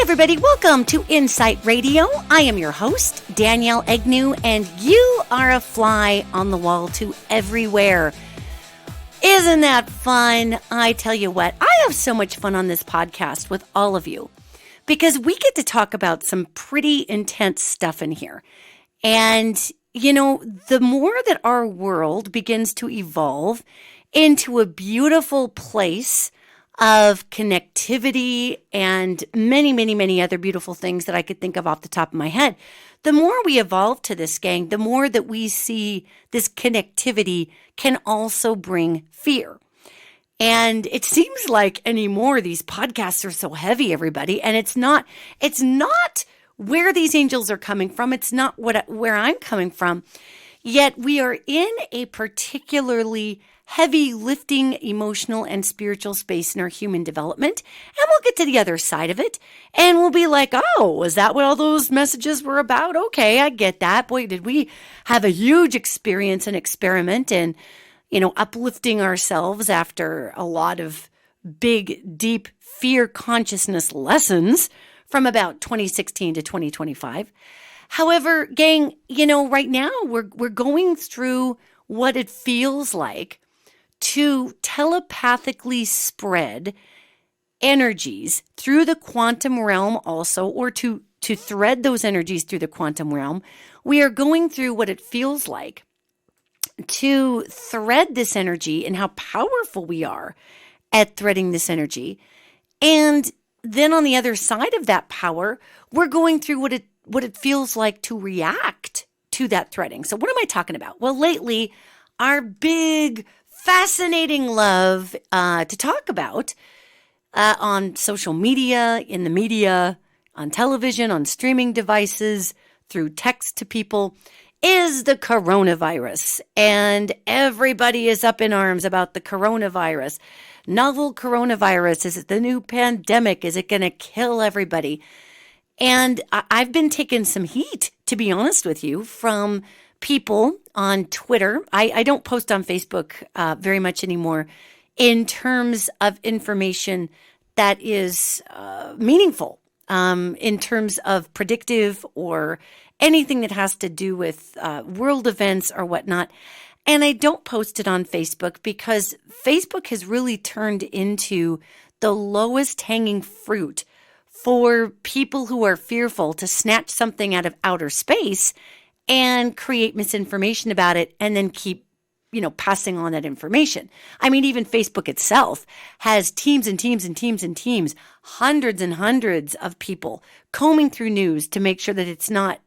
Everybody, welcome to InPsightRadio. I am your host, Danielle Egnew, and you are a fly on the wall to everywhere. Isn't that fun? I tell you what, I have so much fun on this podcast with all of you because we get to talk about some pretty intense stuff in here. And, you know, the more that our world begins to evolve into a beautiful place of connectivity and many, many, many other beautiful things that I could think of off the top of my head. The more we evolve to this, gang, the more that we see this connectivity can also bring fear. And it seems like anymore these podcasts are so heavy, everybody, and it's not where these angels are coming from. It's not where I'm coming from. Yet we are in a particularly heavy lifting emotional and spiritual space in our human development. And we'll get to the other side of it. And we'll be like, oh, is that what all those messages were about? Okay, I get that. Boy, did we have a huge experience and experiment in, uplifting ourselves after a lot of big, deep fear consciousness lessons from about 2016 to 2025. However, gang, right now we're going through what it feels like to telepathically spread energies through the quantum realm also, or to thread those energies through the quantum realm. We are going through what it feels like to thread this energy and how powerful we are at threading this energy. And then on the other side of that power, we're going through what it feels like to react to that threading. So what am I talking about? Well, lately, our big fascinating love to talk about on social media, in the media, on television, on streaming devices, through text to people, is the coronavirus. And everybody is up in arms about the coronavirus. Novel coronavirus. Is it the new pandemic? Is it going to kill everybody? And I've been taking some heat, to be honest with you, from people on Twitter. I don't post on Facebook very much anymore in terms of information that is meaningful, in terms of predictive or anything that has to do with world events or whatnot. And I don't post it on Facebook because Facebook has really turned into the lowest hanging fruit for people who are fearful to snatch something out of outer space and create misinformation about it and then keep, passing on that information. I mean, even Facebook itself has teams and teams and teams and teams, hundreds and hundreds of people combing through news to make sure that it's not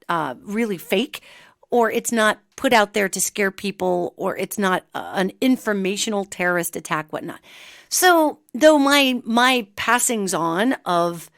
really fake, or it's not put out there to scare people, or it's not an informational terrorist attack, whatnot. So though my passings on of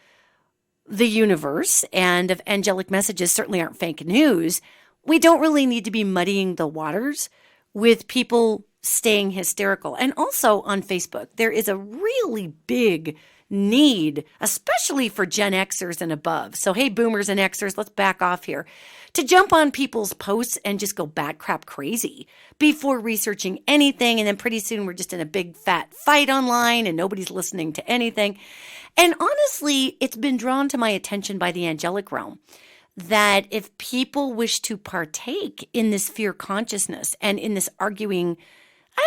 the universe and of angelic messages certainly aren't fake news, we don't really need to be muddying the waters with people staying hysterical. And also on Facebook, there is a really big need, especially for Gen Xers and above. So, hey, boomers and Xers, let's back off here, to jump on people's posts and just go bat crap crazy before researching anything. And then pretty soon we're just in a big fat fight online and nobody's listening to anything. And honestly, it's been drawn to my attention by the angelic realm that if people wish to partake in this fear consciousness and in this arguing,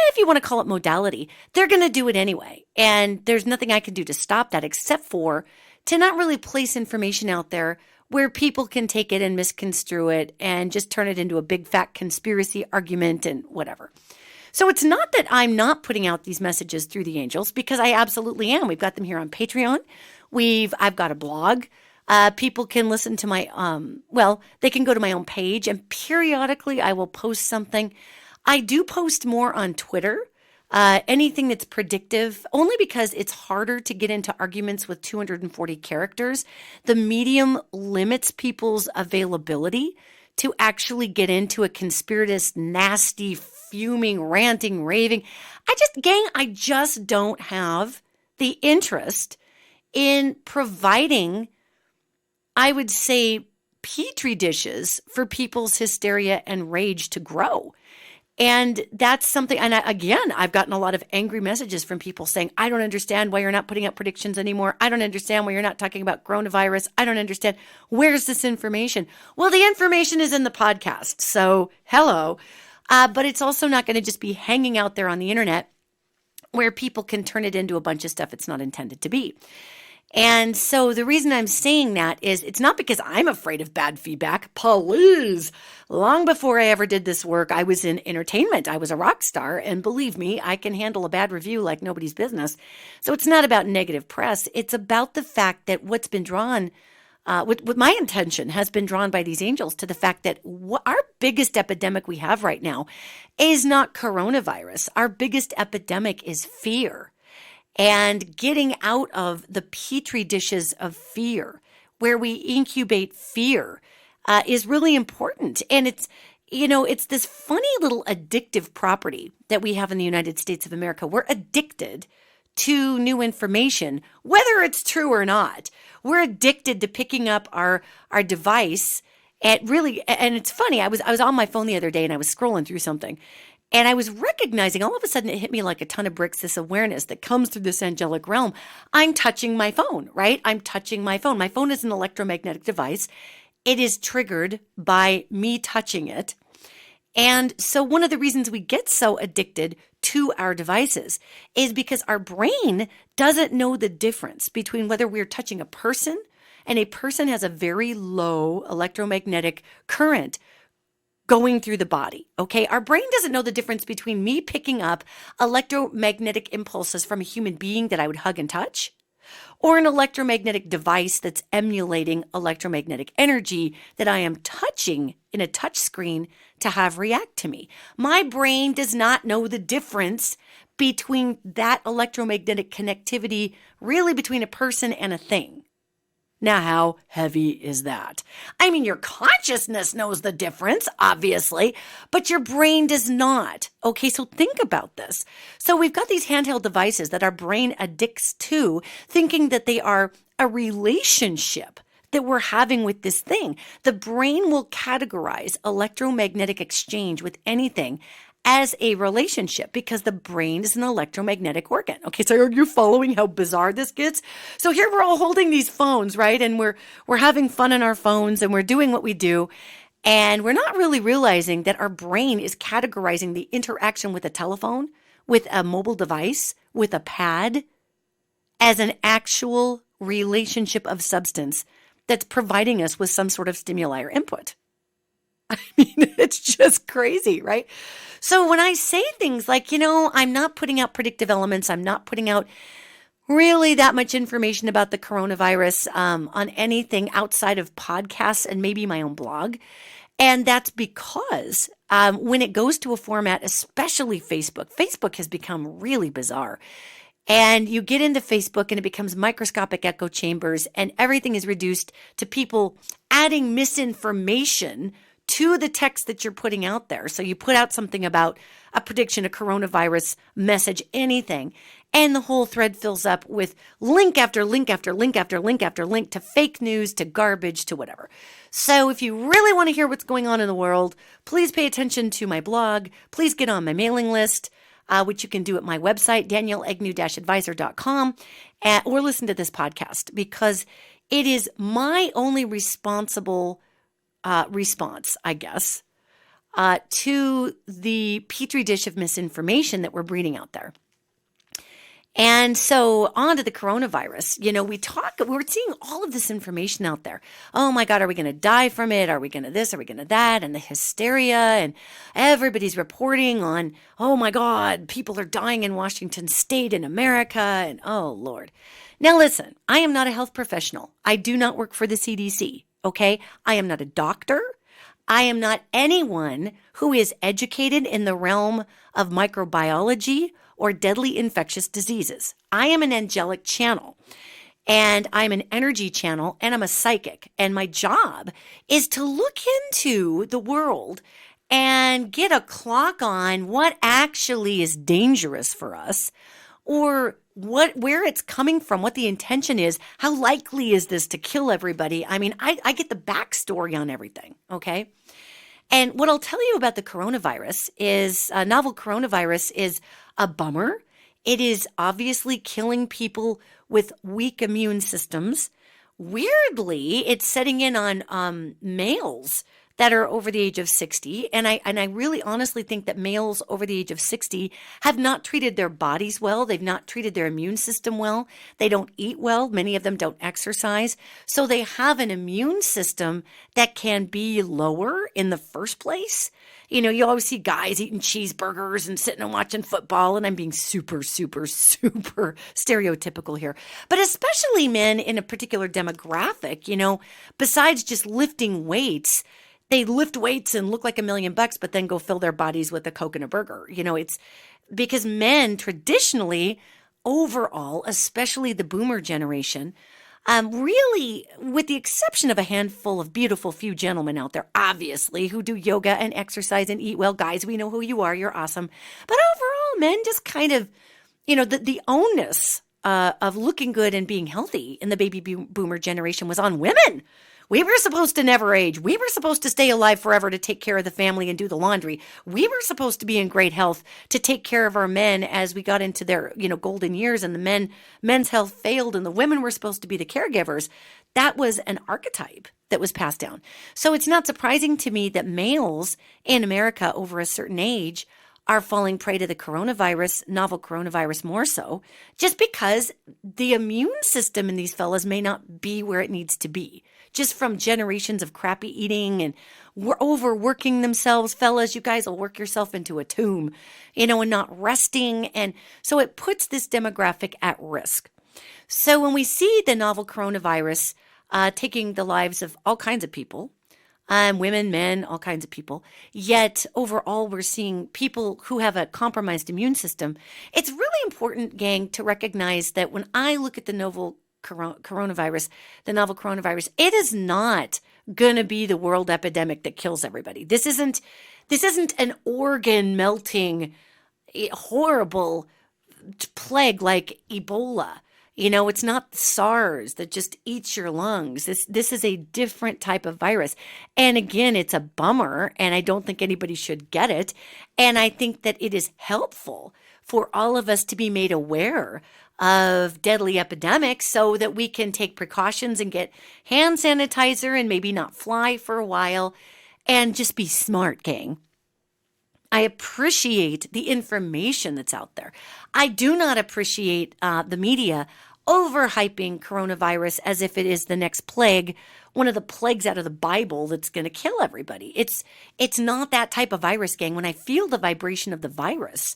if you want to call it modality, they're going to do it anyway. And there's nothing I can do to stop that except for to not really place information out there where people can take it and misconstrue it and just turn it into a big fat conspiracy argument and whatever. So it's not that I'm not putting out these messages through the angels, because I absolutely am. We've got them here on Patreon. I've got a blog. People can listen to my, they can go to my own page, and periodically I will post something. I do post more on Twitter, anything that's predictive, only because it's harder to get into arguments with 240 characters. The medium limits people's availability to actually get into a conspiratist, nasty, fuming, ranting, raving. I just don't have the interest in providing, I would say, petri dishes for people's hysteria and rage to grow. And that's something, and I've gotten a lot of angry messages from people saying, I don't understand why you're not putting out predictions anymore. I don't understand why you're not talking about coronavirus. I don't understand. Where's this information? Well, the information is in the podcast. So hello. But it's also not going to just be hanging out there on the internet where people can turn it into a bunch of stuff it's not intended to be. And so the reason I'm saying that is it's not because I'm afraid of bad feedback. Please. Long before I ever did this work, I was in entertainment. I was a rock star. And believe me, I can handle a bad review like nobody's business. So it's not about negative press. It's about the fact that what's been drawn, with my intention has been drawn by these angels to the fact that our biggest epidemic we have right now is not coronavirus. Our biggest epidemic is fear. And getting out of the petri dishes of fear, where we incubate fear, is really important. And it's this funny little addictive property that we have in the United States of America. We're addicted to new information, whether it's true or not. We're addicted to picking up our device. And it's funny. I was on my phone the other day and I was scrolling through something. And I was recognizing, all of a sudden it hit me like a ton of bricks, this awareness that comes through this angelic realm. I'm touching my phone, right? I'm touching my phone. My phone is an electromagnetic device. It is triggered by me touching it. And so one of the reasons we get so addicted to our devices is because our brain doesn't know the difference between whether we're touching a person, and a person has a very low electromagnetic current going through the body, okay? Our brain doesn't know the difference between me picking up electromagnetic impulses from a human being that I would hug and touch, or an electromagnetic device that's emulating electromagnetic energy that I am touching in a touch screen to have react to me. My brain does not know the difference between that electromagnetic connectivity, really between a person and a thing. Now, how heavy is that? I mean, your consciousness knows the difference, obviously, but your brain does not. Okay, so think about this. So we've got these handheld devices that our brain addicts to, thinking that they are a relationship that we're having with this thing. The brain will categorize electromagnetic exchange with anything as a relationship because the brain is an electromagnetic organ. Okay, so are you following how bizarre this gets? So here we're all holding these phones, right? And we're having fun on our phones and we're doing what we do. And we're not really realizing that our brain is categorizing the interaction with a telephone, with a mobile device, with a pad, as an actual relationship of substance that's providing us with some sort of stimuli or input. I mean, it's just crazy, right? So when I say things like, I'm not putting out predictive elements, I'm not putting out really that much information about the coronavirus on anything outside of podcasts and maybe my own blog. And that's because when it goes to a format, especially Facebook has become really bizarre. And you get into Facebook and it becomes microscopic echo chambers and everything is reduced to people adding misinformation to the text that you're putting out there. So you put out something about a prediction, a coronavirus message, anything, and the whole thread fills up with link after link after link after link after link to fake news, to garbage, to whatever. So if you really want to hear what's going on in the world, please pay attention to my blog. Please get on my mailing list, which you can do at my website, danielleegnew-advisor.com, or listen to this podcast because it is my only responsible response, I guess, to the petri dish of misinformation that we're breeding out there. And so on to the coronavirus, we're seeing all of this information out there. Oh my God, are we going to die from it? Are we going to this? Are we going to that? And the hysteria and everybody's reporting on, oh my God, people are dying in Washington State in America. And oh Lord. Now listen, I am not a health professional. I do not work for the CDC. Okay, I am not a doctor. I am not anyone who is educated in the realm of microbiology or deadly infectious diseases. I am an angelic channel and I'm an energy channel and I'm a psychic. And my job is to look into the world and get a clock on what actually is dangerous for us or where it's coming from, what the intention is, how likely is this to kill everybody? I mean, I get the backstory on everything, okay? And what I'll tell you about the coronavirus is novel coronavirus is a bummer. It is obviously killing people with weak immune systems. Weirdly, it's setting in on males that are over the age of 60. And I really honestly think that males over the age of 60 have not treated their bodies well. They've not treated their immune system well. They don't eat well. Many of them don't exercise. So they have an immune system that can be lower in the first place. You know, you always see guys eating cheeseburgers and sitting and watching football, and I'm being super, super, super stereotypical here. But especially men in a particular demographic, you know, besides just lifting weights, they lift weights and look like $1,000,000, but then go fill their bodies with a Coke and a burger. You know, it's because men traditionally, overall, especially the boomer generation, really, with the exception of a handful of beautiful few gentlemen out there, obviously, who do yoga and exercise and eat well. Guys, we know who you are. You're awesome. But overall, men just kind of, you know, the onus of looking good and being healthy in the baby boomer generation was on women. We were supposed to never age. We were supposed to stay alive forever to take care of the family and do the laundry. We were supposed to be in great health to take care of our men as we got into their, you know, golden years, and the men's health failed and the women were supposed to be the caregivers. That was an archetype that was passed down. So it's not surprising to me that males in America over a certain age are falling prey to the coronavirus, novel coronavirus more so, just because the immune system in these fellas may not be where it needs to be. Just from generations of crappy eating and overworking themselves. Fellas, you guys will work yourself into a tomb, you know, and not resting. And so it puts this demographic at risk. So when we see the novel coronavirus taking the lives of all kinds of people, women, men, all kinds of people, yet overall we're seeing people who have a compromised immune system, it's really important, gang, to recognize that when I look at the novel coronavirus, it is not going to be the world epidemic that kills everybody. This isn't an organ melting, horrible plague like Ebola. You know, it's not SARS that just eats your lungs. This is a different type of virus. And again, it's a bummer, and I don't think anybody should get it. And I think that it is helpful for all of us to be made aware of deadly epidemics so that we can take precautions and get hand sanitizer and maybe not fly for a while and just be smart, gang. I appreciate the information that's out there. I do not appreciate the media overhyping coronavirus as if it is the next plague, one of the plagues out of the Bible that's going to kill everybody. It's not that type of virus, gang. When I feel the vibration of the virus,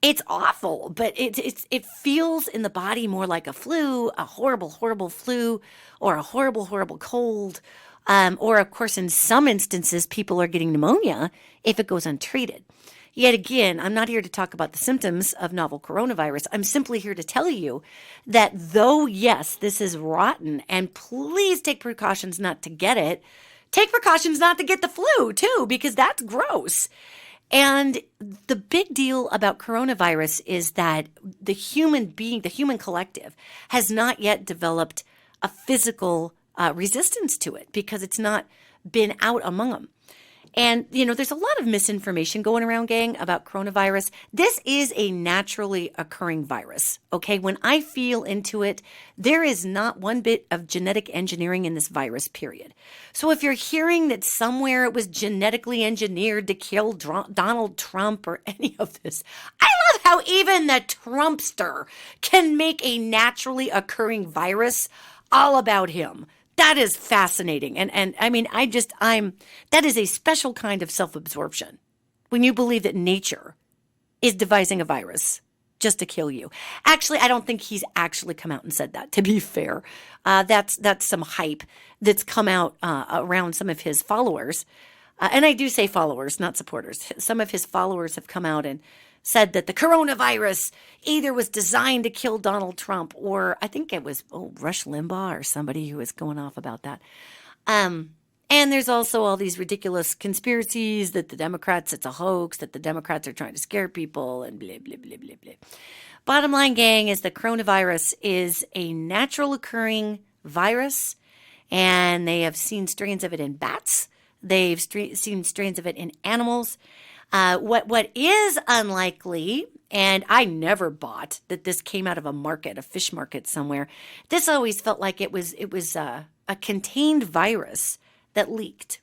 it's awful, but it feels in the body more like a flu, a horrible, horrible flu, or a horrible, horrible cold. Or, of course, in some instances, people are getting pneumonia if it goes untreated. Yet again, I'm not here to talk about the symptoms of novel coronavirus. I'm simply here to tell you that though, yes, this is rotten, and please take precautions not to get it, take precautions not to get the flu, too, because that's gross. And the big deal about coronavirus is that the human being, the human collective, has not yet developed a physical resistance to it because it's not been out among them. And, you know, there's a lot of misinformation going around, gang, about coronavirus. This is a naturally occurring virus, okay? When I feel into it, there is not one bit of genetic engineering in this virus, period. So if you're hearing that somewhere it was genetically engineered to kill Donald Trump or any of this, I love how even the Trumpster can make a naturally occurring virus all about him. That is fascinating. And I mean, that is a special kind of self-absorption when you believe that nature is devising a virus just to kill you. Actually, I don't think he's actually come out and said that, to be fair. That's some hype that's come out around some of his followers. And I do say followers, not supporters. Some of his followers have come out and said that the coronavirus either was designed to kill Donald Trump, or I think it was Rush Limbaugh or somebody who was going off about that. And there's also all these ridiculous conspiracies that the Democrats, it's a hoax, that the Democrats are trying to scare people and blah, blah, blah, blah, blah. Bottom line, gang, is the coronavirus is a natural occurring virus, and they have seen strains of it in bats They've seen strains of it in animals. What is unlikely, and I never bought that this came out of a market, a fish market somewhere. This always felt like it was a contained virus that leaked.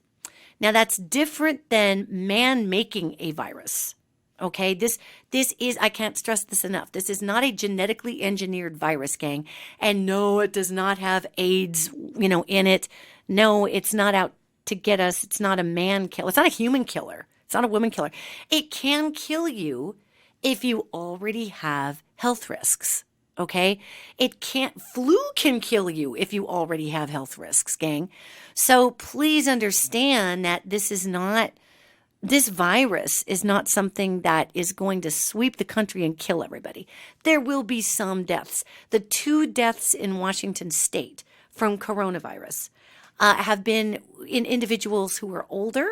Now that's different than man making a virus. Okay, this is, I can't stress this enough. This is not a genetically engineered virus, gang. And no, it does not have AIDS, in it. No, it's not out to get us. It's not a man killer. It's not a human killer. It's not a woman killer. It can kill you if you already have health risks. Okay, flu can kill you if you already have health risks, gang. So please understand that this virus is not something that is going to sweep the country and kill everybody. There will be some deaths. The 2 deaths in Washington state from coronavirus have been in individuals who were older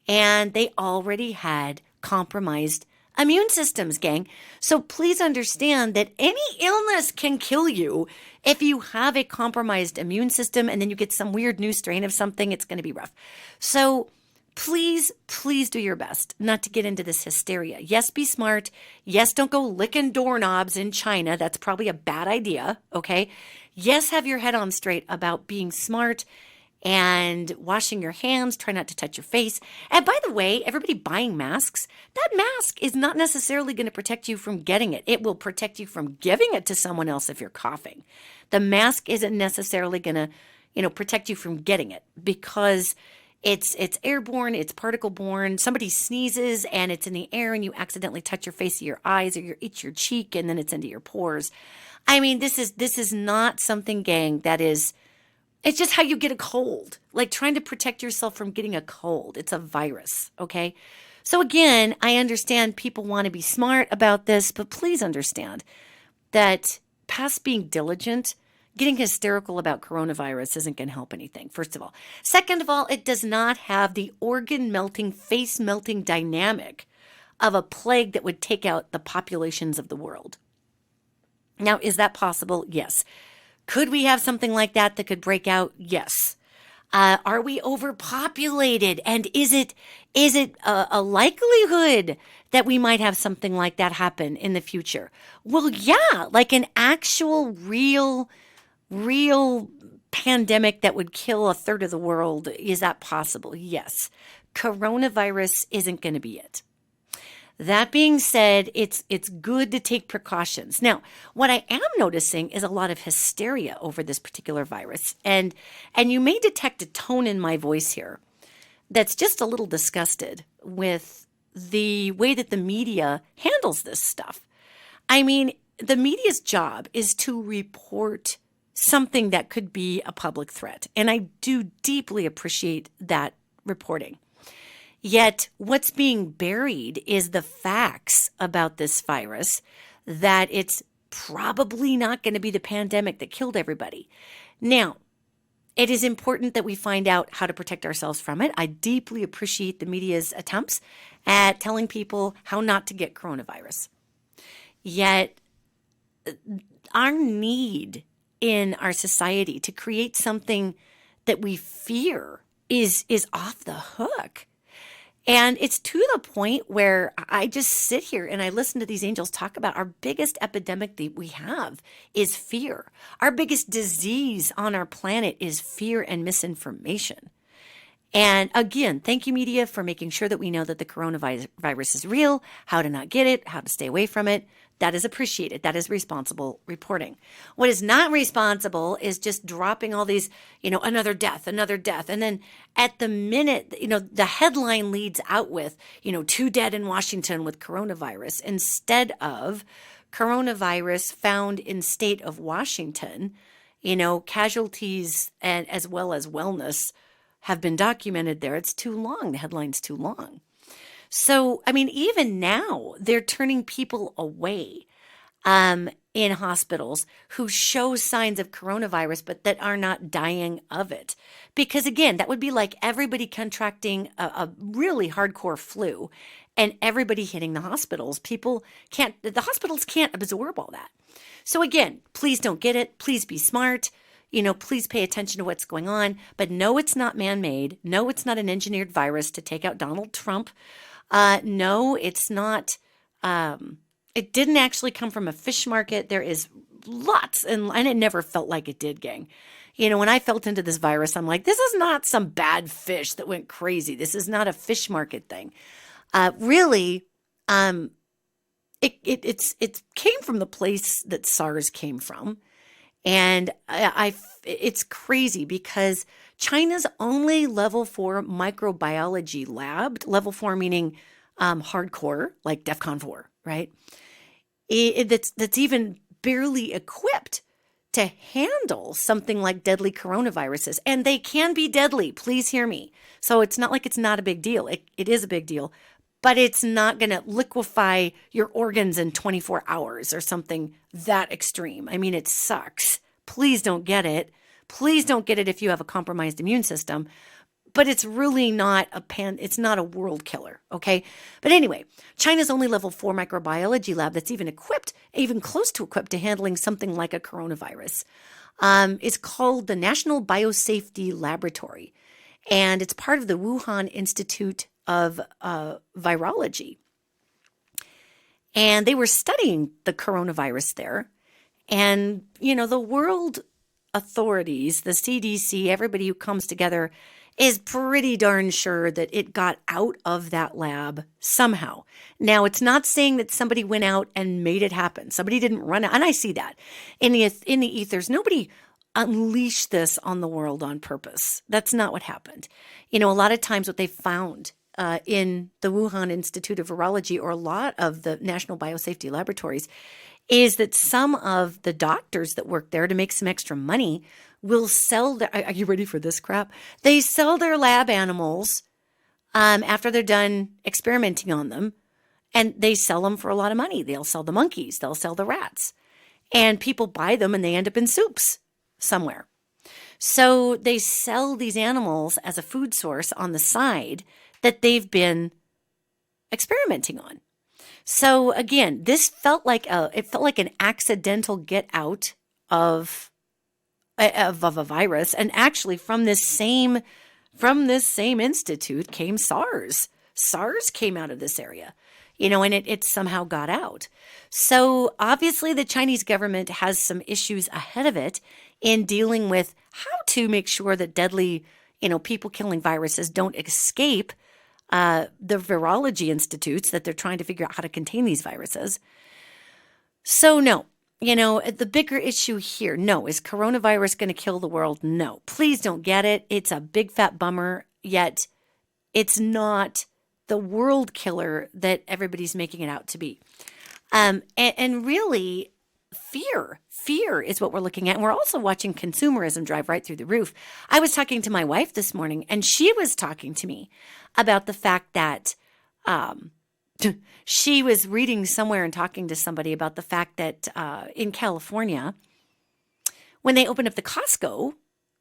and they already had compromised immune systems, gang. So please understand that any illness can kill you if you have a compromised immune system and then you get some weird new strain of something. It's going to be rough. So please do your best not to get into this hysteria. Yes, be smart. Yes, don't go licking doorknobs in China. That's probably a bad idea, okay? Yes, have your head on straight about being smart and washing your hands. Try not to touch your face. And by the way, everybody buying masks, that mask is not necessarily going to protect you from getting it. It will protect you from giving it to someone else if you're coughing. The mask isn't necessarily going to, protect you from getting it because it's airborne, it's particle-borne. Somebody sneezes and it's in the air and you accidentally touch your face or your eyes or you itch your cheek and then it's into your pores. I mean, this is not something, gang, it's just how you get a cold, like trying to protect yourself from getting a cold. It's a virus, okay? So again, I understand people want to be smart about this, but please understand that past being diligent, getting hysterical about coronavirus isn't going to help anything, first of all. Second of all, it does not have the organ-melting, face-melting dynamic of a plague that would take out the populations of the world. Now, is that possible? Yes. Could we have something like that could break out? Yes. Are we overpopulated? And is it a likelihood that we might have something like that happen in the future? Well, yeah, like an actual real pandemic that would kill a third of the world. Is that possible? Yes. Coronavirus isn't going to be it. That being said, it's good to take precautions. Now, what I am noticing is a lot of hysteria over this particular virus. And you may detect a tone in my voice here that's just a little disgusted with the way that the media handles this stuff. I mean, the media's job is to report something that could be a public threat. And I do deeply appreciate that reporting. Yet what's being buried is the facts about this virus, that it's probably not going to be the pandemic that killed everybody. Now, it is important that we find out how to protect ourselves from it. I deeply appreciate the media's attempts at telling people how not to get coronavirus. Yet our need in our society to create something that we fear is off the hook. And it's to the point where I just sit here and I listen to these angels talk about our biggest epidemic that we have is fear. Our biggest disease on our planet is fear and misinformation. And again, thank you, media, for making sure that we know that the coronavirus is real, how to not get it, how to stay away from it. That is appreciated. That is responsible reporting. What is not responsible is just dropping all these, another death. And then at the minute, the headline leads out with, 2 dead in Washington with coronavirus instead of coronavirus found in state of Washington, casualties and as well as wellness have been documented there. It's too long. The headline's too long. So, I mean, even now they're turning people away in hospitals who show signs of coronavirus, but that are not dying of it. Because again, that would be like everybody contracting a really hardcore flu and everybody hitting the hospitals. The hospitals can't absorb all that. So again, please don't get it. Please be smart. please pay attention to what's going on. But no, it's not man-made. No, it's not an engineered virus to take out Donald Trump. No, it's not. It didn't actually come from a fish market. There is lots, and it never felt like it did, gang. When I felt into this virus, I'm like, this is not some bad fish that went crazy. This is not a fish market thing. Really, it came from the place that SARS came from. And it's crazy because China's only level 4 microbiology lab, level 4 meaning hardcore, like DEFCON 4, right? That's even barely equipped to handle something like deadly coronaviruses. And they can be deadly. Please hear me. So it's not like it's not a big deal. It is a big deal, but it's not going to liquefy your organs in 24 hours or something that extreme. I mean, it sucks. Please don't get it. Please don't get it if you have a compromised immune system. But it's really not it's not a world killer, okay? But anyway, China's only level 4 microbiology lab that's even close to equipped to handling something like a coronavirus is called the National Biosafety Laboratory. And it's part of the Wuhan Institute of Virology. And they were studying the coronavirus there. And, the world authorities, the CDC, everybody who comes together is pretty darn sure that it got out of that lab somehow. Now, it's not saying that somebody went out and made it happen. Somebody didn't run out. And I see that in the ethers. Nobody unleashed this on the world on purpose. That's not what happened. A lot of times what they found in the Wuhan Institute of Virology or a lot of the National Biosafety Laboratories is that some of the doctors that work there to make some extra money will sell their, are you ready for this crap? They sell their lab animals after they're done experimenting on them, and they sell them for a lot of money. They'll sell the monkeys, they'll sell the rats, and people buy them and they end up in soups somewhere. So they sell these animals as a food source on the side that they've been experimenting on. So again, this felt like an accidental get out of a virus, and actually from this same institute came SARS. SARS came out of this area, and it somehow got out. So obviously the Chinese government has some issues ahead of it in dealing with how to make sure that deadly, people killing viruses don't escape the virology institutes that they're trying to figure out how to contain these viruses. So no, the bigger issue here, no. Is coronavirus going to kill the world? No. Please don't get it. It's a big fat bummer, yet it's not the world killer that everybody's making it out to be. And really, fear is what we're looking at. And we're also watching consumerism drive right through the roof. I was talking to my wife this morning, and she was talking to me about the fact that she was reading somewhere and talking to somebody about the fact that in California, when they open up the Costco,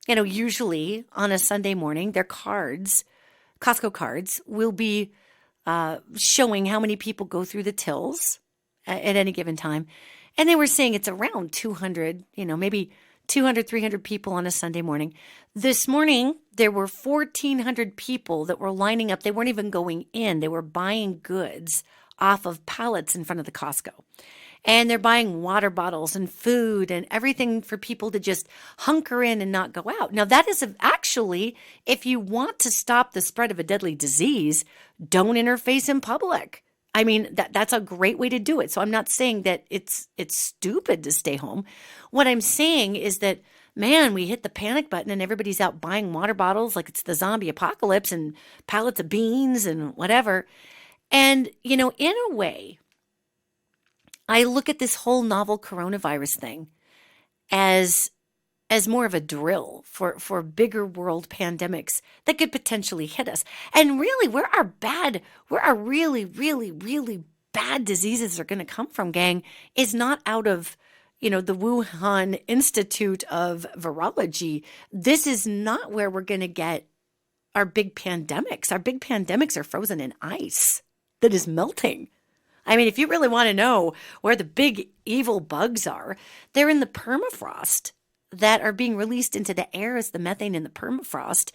usually on a Sunday morning, their Costco cards will be showing how many people go through the tills at any given time. And they were saying it's around 200, maybe 200, 300 people on a Sunday morning. This morning, there were 1,400 people that were lining up. They weren't even going in. They were buying goods off of pallets in front of the Costco. And they're buying water bottles and food and everything for people to just hunker in and not go out. Now, that is actually, if you want to stop the spread of a deadly disease, don't interface in public. I mean, that's a great way to do it. So I'm not saying that it's stupid to stay home. What I'm saying is that, man, we hit the panic button and everybody's out buying water bottles like it's the zombie apocalypse and pallets of beans and whatever. And, in a way, I look at this whole novel coronavirus thing as more of a drill for bigger world pandemics that could potentially hit us. And really, where our really, really, really bad diseases are going to come from, gang, is not out of, the Wuhan Institute of Virology. This is not where we're going to get our big pandemics. Our big pandemics are frozen in ice that is melting. I mean, if you really want to know where the big evil bugs are, they're in the permafrost. that are being released into the air as the methane in the permafrost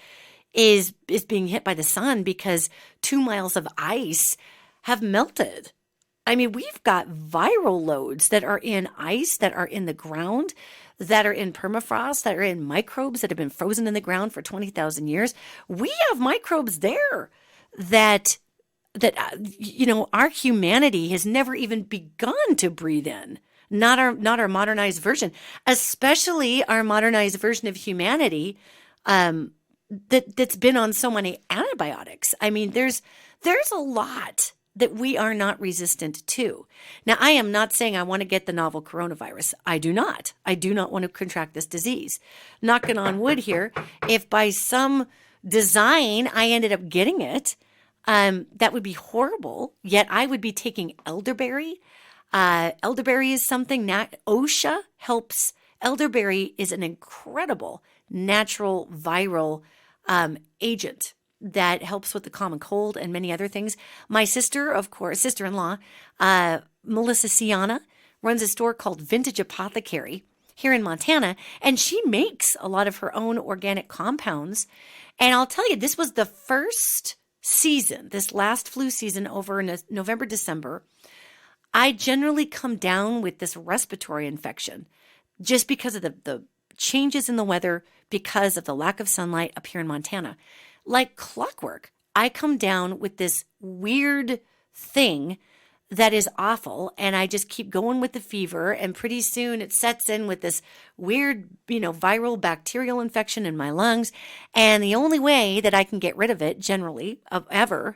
is being hit by the sun because 2 miles of ice have melted. I mean, we've got viral loads that are in ice, that are in the ground, that are in permafrost, that are in microbes that have been frozen in the ground for 20,000 years. We have microbes there that our humanity has never even begun to breathe in. Not our modernized version, especially our modernized version of humanity that's been on so many antibiotics. I mean, there's a lot that we are not resistant to. Now, I am not saying I want to get the novel coronavirus. I do not. I do not want to contract this disease. Knocking on wood here, if by some design I ended up getting it, that would be horrible. Yet I would be taking elderberry. Elderberry is something that OSHA helps. Elderberry is an incredible natural viral agent that helps with the common cold and many other things. My sister, of course, sister-in-law, Melissa Scianna, runs a store called Vintage Apothecary here in Montana, and she makes a lot of her own organic compounds. And I'll tell you, this was the first season, this last flu season over in November, December. I generally come down with this respiratory infection just because of the changes in the weather, because of the lack of sunlight up here in Montana. Like clockwork, I come down with this weird thing that is awful, and I just keep going with the fever, and pretty soon it sets in with this weird, viral bacterial infection in my lungs, and the only way that I can get rid of it, generally, ever,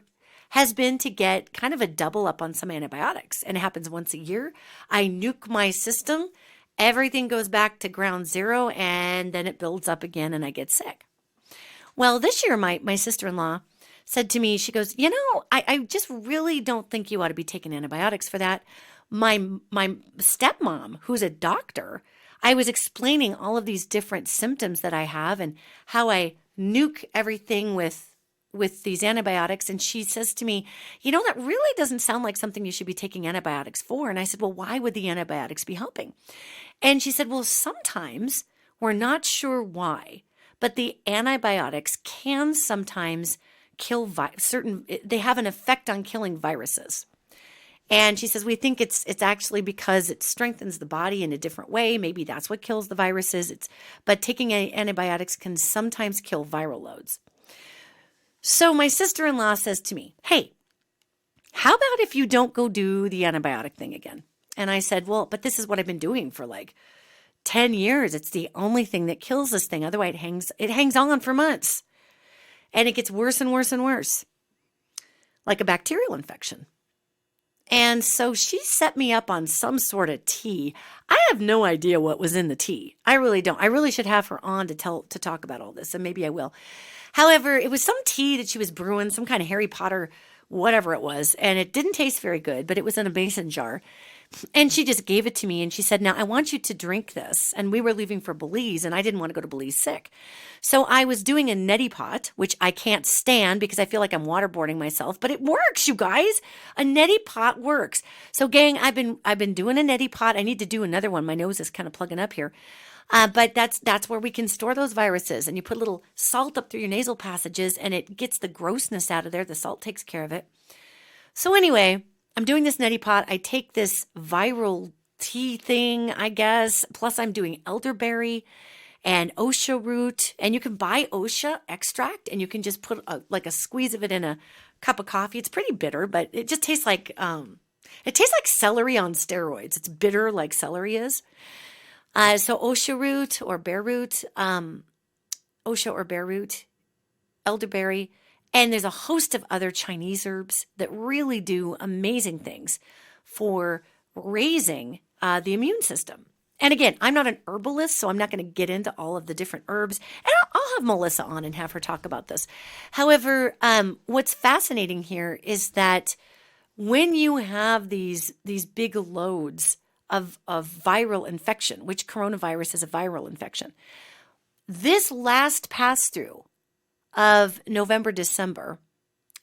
has been to get kind of a double up on some antibiotics, and it happens once a year. I nuke my system, everything goes back to ground zero, and then it builds up again, and I get sick. Well, this year, my sister-in-law said to me, she goes, I just really don't think you ought to be taking antibiotics for that. My stepmom, who's a doctor, I was explaining all of these different symptoms that I have and how I nuke everything with these antibiotics. And she says to me, that really doesn't sound like something you should be taking antibiotics for. And I said, well, why would the antibiotics be helping? And she said, well, sometimes we're not sure why, but the antibiotics can sometimes kill they have an effect on killing viruses. And she says, we think it's actually because it strengthens the body in a different way. Maybe that's what kills the viruses. But taking antibiotics can sometimes kill viral loads. So my sister-in-law says to me, hey, how about if you don't go do the antibiotic thing again? And I said, well, but this is what I've been doing for like 10 years. It's the only thing that kills this thing. Otherwise, it hangs on for months. And it gets worse and worse and worse, like a bacterial infection. And so she set me up on some sort of tea. I have no idea what was in the tea. I really don't. I really should have her on to talk about all this, and maybe I will. However, it was some tea that she was brewing, some kind of Harry Potter, whatever it was, and it didn't taste very good, but it was in a mason jar. And she just gave it to me, and she said, now I want you to drink this. And we were leaving for Belize, and I didn't want to go to Belize sick. So I was doing a neti pot, which I can't stand because I feel like I'm waterboarding myself, but it works, you guys. A neti pot works. So gang, I've been doing a neti pot. I need to do another one. My nose is kind of plugging up here. But that's where we can store those viruses. And you put a little salt up through your nasal passages, and it gets the grossness out of there. The salt takes care of it. So anyway, I'm doing this neti pot. I take this viral tea thing, I guess. Plus I'm doing elderberry and osha root. And you can buy osha extract, and you can just put a squeeze of it in a cup of coffee. It's pretty bitter, but it just tastes like celery on steroids. It's bitter like celery is. So osha root or bear root, osha or bear root, elderberry. And there's a host of other Chinese herbs that really do amazing things for raising the immune system. And again, I'm not an herbalist, so I'm not going to get into all of the different herbs. And I'll have Melissa on and have her talk about this. However, what's fascinating here is that when you have these big loads of viral infection, which coronavirus is a viral infection, this last pass-through of November, December,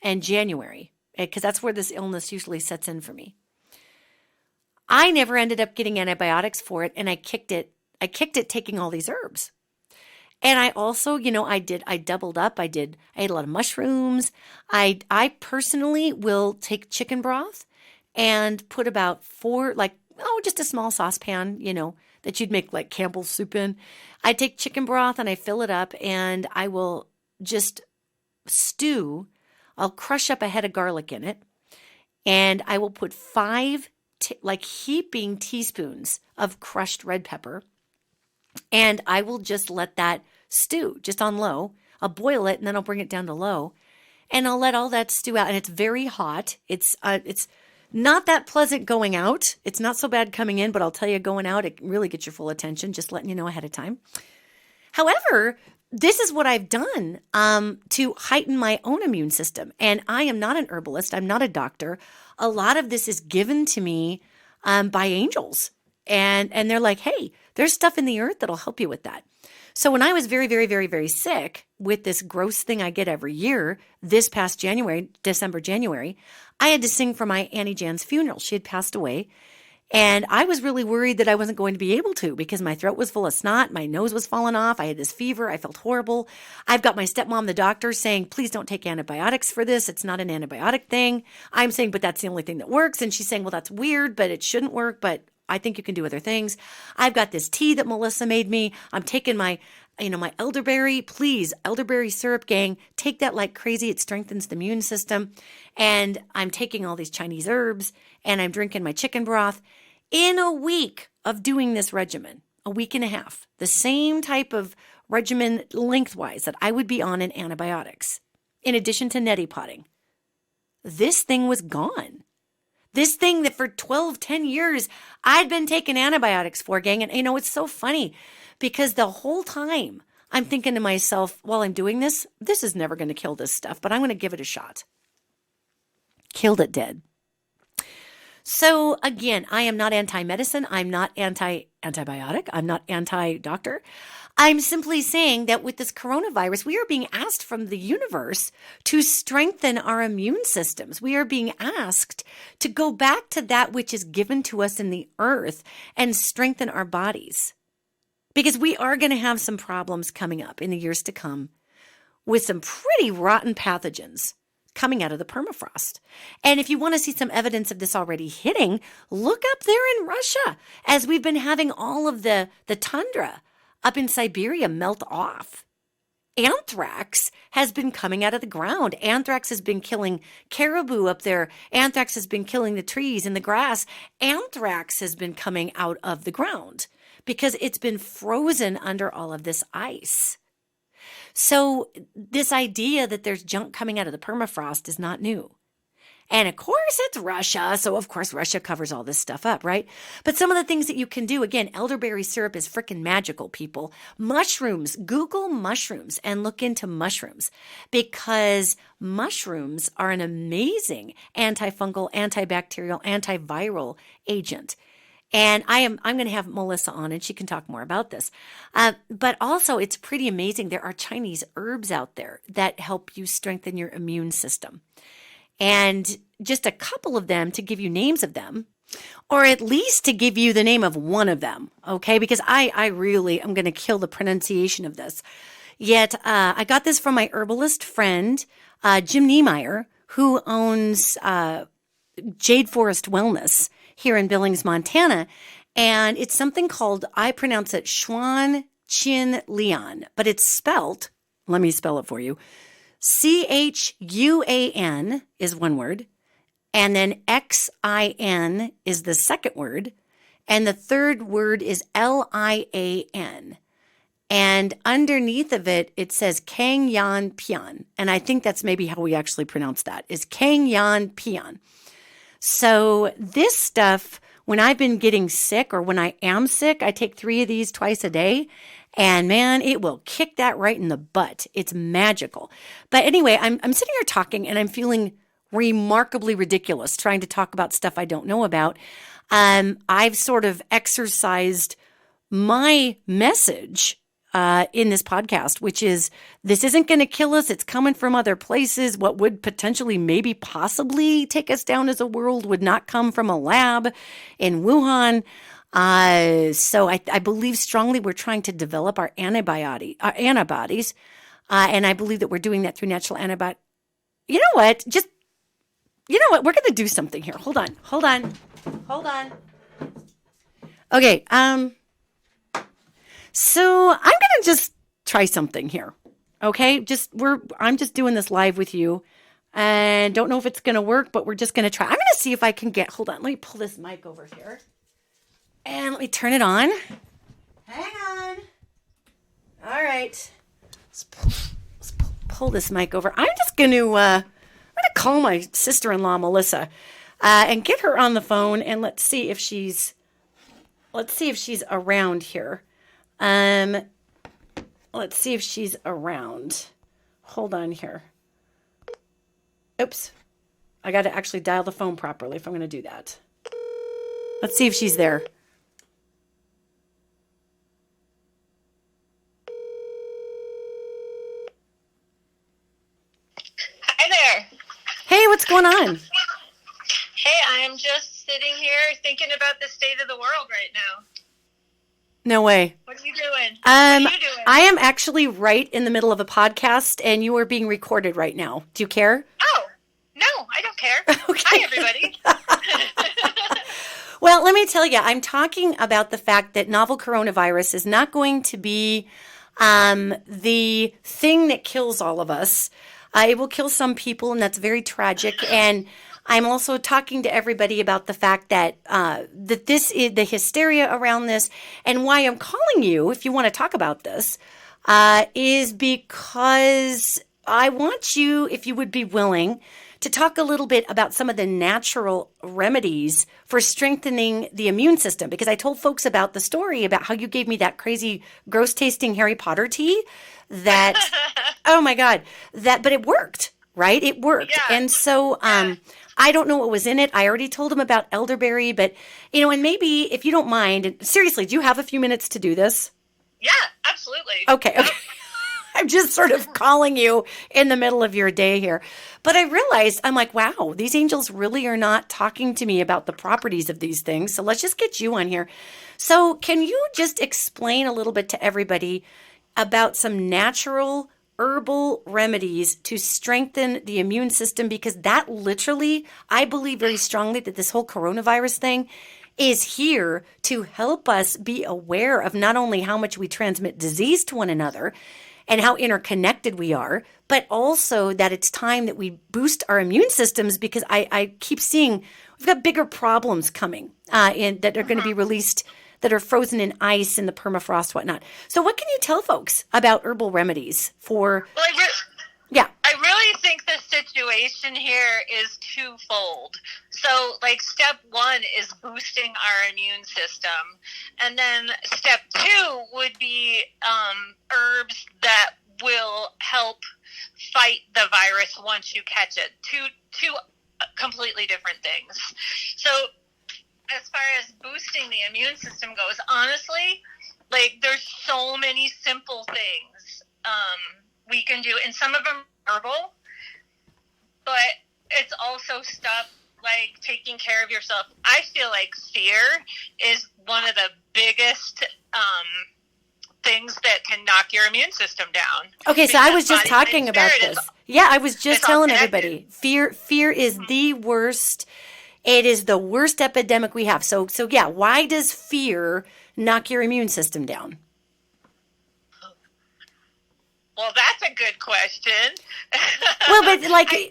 and January, because that's where this illness usually sets in for me. I never ended up getting antibiotics for it, and I kicked it kicked it taking all these herbs. And I also, I doubled up. I ate a lot of mushrooms. I personally will take chicken broth and put about 4, just a small saucepan, that you'd make like Campbell's soup in. I take chicken broth and I fill it up and I will just stew. I'll crush up a head of garlic in it and I will put 5 heaping teaspoons of crushed red pepper. And I will just let that stew just on low. I'll boil it and then I'll bring it down to low and I'll let all that stew out. And it's very hot. It's not that pleasant going out. It's not so bad coming in, but I'll tell you, going out, it really gets your full attention, just letting you know ahead of time. However, this is what I've done to heighten my own immune system. And I am not an herbalist. I'm not a doctor. A lot of this is given to me by angels. And they're like, hey, there's stuff in the earth that'll help you with that. So when I was very, very, very, very sick with this gross thing I get every year, this past December, January, I had to sing for my Annie Jan's funeral. She had passed away. And I was really worried that I wasn't going to be able to because my throat was full of snot. My nose was falling off. I had this fever. I felt horrible. I've got my stepmom, the doctor, saying, please don't take antibiotics for this. It's not an antibiotic thing. I'm saying, but that's the only thing that works. And she's saying, well, that's weird, but it shouldn't work. But I think you can do other things. I've got this tea that Melissa made me. I'm taking my elderberry, please, elderberry syrup, gang. Take that like crazy. It strengthens the immune system. And I'm taking all these Chinese herbs and I'm drinking my chicken broth. In a week of doing this regimen, a week and a half, the same type of regimen lengthwise that I would be on in antibiotics, in addition to neti potting, this thing was gone. This thing that for 10 years, I'd been taking antibiotics for, gang. And it's so funny because the whole time I'm thinking to myself, while I'm doing this is never going to kill this stuff, but I'm going to give it a shot. Killed it dead. So again, I am not anti-medicine. I'm not anti-antibiotic. I'm not anti-doctor. I'm simply saying that with this coronavirus, we are being asked from the universe to strengthen our immune systems. We are being asked to go back to that which is given to us in the earth and strengthen our bodies. Because we are going to have some problems coming up in the years to come with some pretty rotten pathogens coming out of the permafrost. And if you want to see some evidence of this already hitting, look up there in Russia as we've been having all of the tundra up in Siberia melt off. Anthrax has been coming out of the ground. Anthrax has been killing caribou up there. Anthrax has been killing the trees and the grass. Anthrax has been coming out of the ground because it's been frozen under all of this ice. So this idea that there's junk coming out of the permafrost is not new. And of course, it's Russia. So of course, Russia covers all this stuff up, right? But some of the things that you can do, again, elderberry syrup is freaking magical, people. Mushrooms, Google mushrooms and look into mushrooms because mushrooms are an amazing antifungal, antibacterial, antiviral agent. And I'm going to have Melissa on and she can talk more about this. But also it's pretty amazing. There are Chinese herbs out there that help you strengthen your immune system. And just a couple of them to give you names of them, or at least to give you the name of one of them, okay? Because I really am going to kill the pronunciation of this. Yet I got this from my herbalist friend, Jim Niemeyer, who owns Jade Forest Wellness here in Billings, Montana. And it's something called, I pronounce it Xuan Chin Lian, but it's spelt, let me spell it for you, Chuan is one word, and then Xin is the second word, and the third word is Lian. And underneath of it, it says Kang Yan Pian. And I think that's maybe how we actually pronounce that, is Kang Yan Pian. So this stuff, when I've been getting sick or when I am sick, I take 3 of these twice a day. And man, it will kick that right in the butt. It's magical. But anyway, I'm sitting here talking and I'm feeling remarkably ridiculous trying to talk about stuff I don't know about. I've sort of exercised my message in this podcast, which is this isn't going to kill us. It's coming from other places. What would potentially, maybe, possibly take us down as a world would not come from a lab in Wuhan. So I believe strongly we're trying to develop our antibodies, and I believe that we're doing that through natural antibody. You know what? We're going to do something here. Hold on. Okay. So I'm going to just try something here. Okay. I'm just doing this live with you, and don't know if it's going to work, but we're just going to try. I'm going to see if I can hold on. Let me pull this mic over here. And let me turn it on. Hang on. All right. Let's pull this mic over. I'm just going to call my sister-in-law, Melissa, and get her on the phone, and let's see if she's around here. Let's see if she's around. Hold on here. Oops. I got to actually dial the phone properly if I'm going to do that. Let's see if she's there. Hi there. Hey, what's going on? Hey, I'm just sitting here thinking about the state of the world right now. No way. What are you doing? What are you doing? I am actually right in the middle of a podcast, and you are being recorded right now. Do you care? Oh, no, I don't care. Okay. Hi, everybody. Well, let me tell you, I'm talking about the fact that novel coronavirus is not going to be the thing that kills all of us. It will kill some people, and that's very tragic. And I'm also talking to everybody about the fact that that this is the hysteria around this, and why I'm calling you, if you want to talk about this, is because I want you, if you would be willing, to talk a little bit about some of the natural remedies for strengthening the immune system. Because I told folks about the story about how you gave me that crazy, gross-tasting Harry Potter tea that, oh my God, but it worked, right? It worked. Yeah. And so I don't know what was in it. I already told him about elderberry, but, and maybe if you don't mind, and seriously, do you have a few minutes to do this? Yeah, absolutely. Okay. I'm just sort of calling you in the middle of your day here. But I realized, I'm like, wow, these angels really are not talking to me about the properties of these things. So let's just get you on here. So can you just explain a little bit to everybody about some natural herbal remedies to strengthen the immune system? Because that literally, I believe very strongly that this whole coronavirus thing is here to help us be aware of not only how much we transmit disease to one another and how interconnected we are, but also that it's time that we boost our immune systems, because I keep seeing we've got bigger problems coming that are going to be released that are frozen in ice and the permafrost, whatnot. So what can you tell folks about herbal remedies for... Well, yeah. I really think the situation here is twofold. So, step one is boosting our immune system. And then step two would be herbs that will help fight the virus once you catch it. Two completely different things. So, as far as boosting the immune system goes, honestly, there's so many simple things we can do, and some of them are herbal, but it's also stuff like taking care of yourself. I feel like fear is one of the biggest things that can knock your immune system down. Okay, so I was just talking about this. Yeah, I was just telling everybody, fear is the worst. It is the worst epidemic we have. So yeah, why does fear knock your immune system down? Well, that's a good question. Well, but I think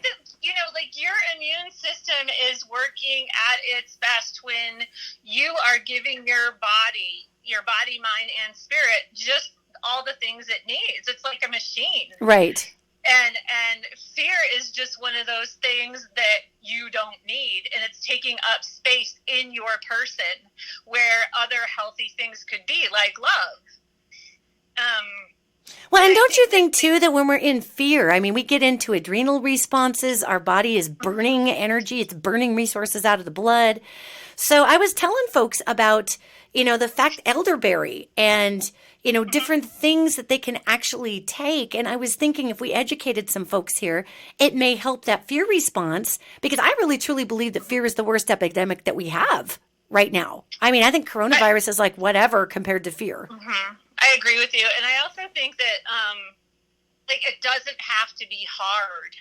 that your immune system is working at its best when you are giving your body, mind, and spirit just all the things it needs. It's like a machine, right? And fear is just one of those things that you don't need, and it's taking up space in your person where other healthy things could be, like love. Well, and don't you think, too, that when we're in fear, I mean, we get into adrenal responses, our body is burning energy, it's burning resources out of the blood. So I was telling folks about, the fact elderberry and, different things that they can actually take. And I was thinking if we educated some folks here, it may help that fear response, because I really truly believe that fear is the worst epidemic that we have. right now. I mean, I think coronavirus is like whatever compared to fear. Mm-hmm. I agree with you. And I also think that, like, it doesn't have to be hard.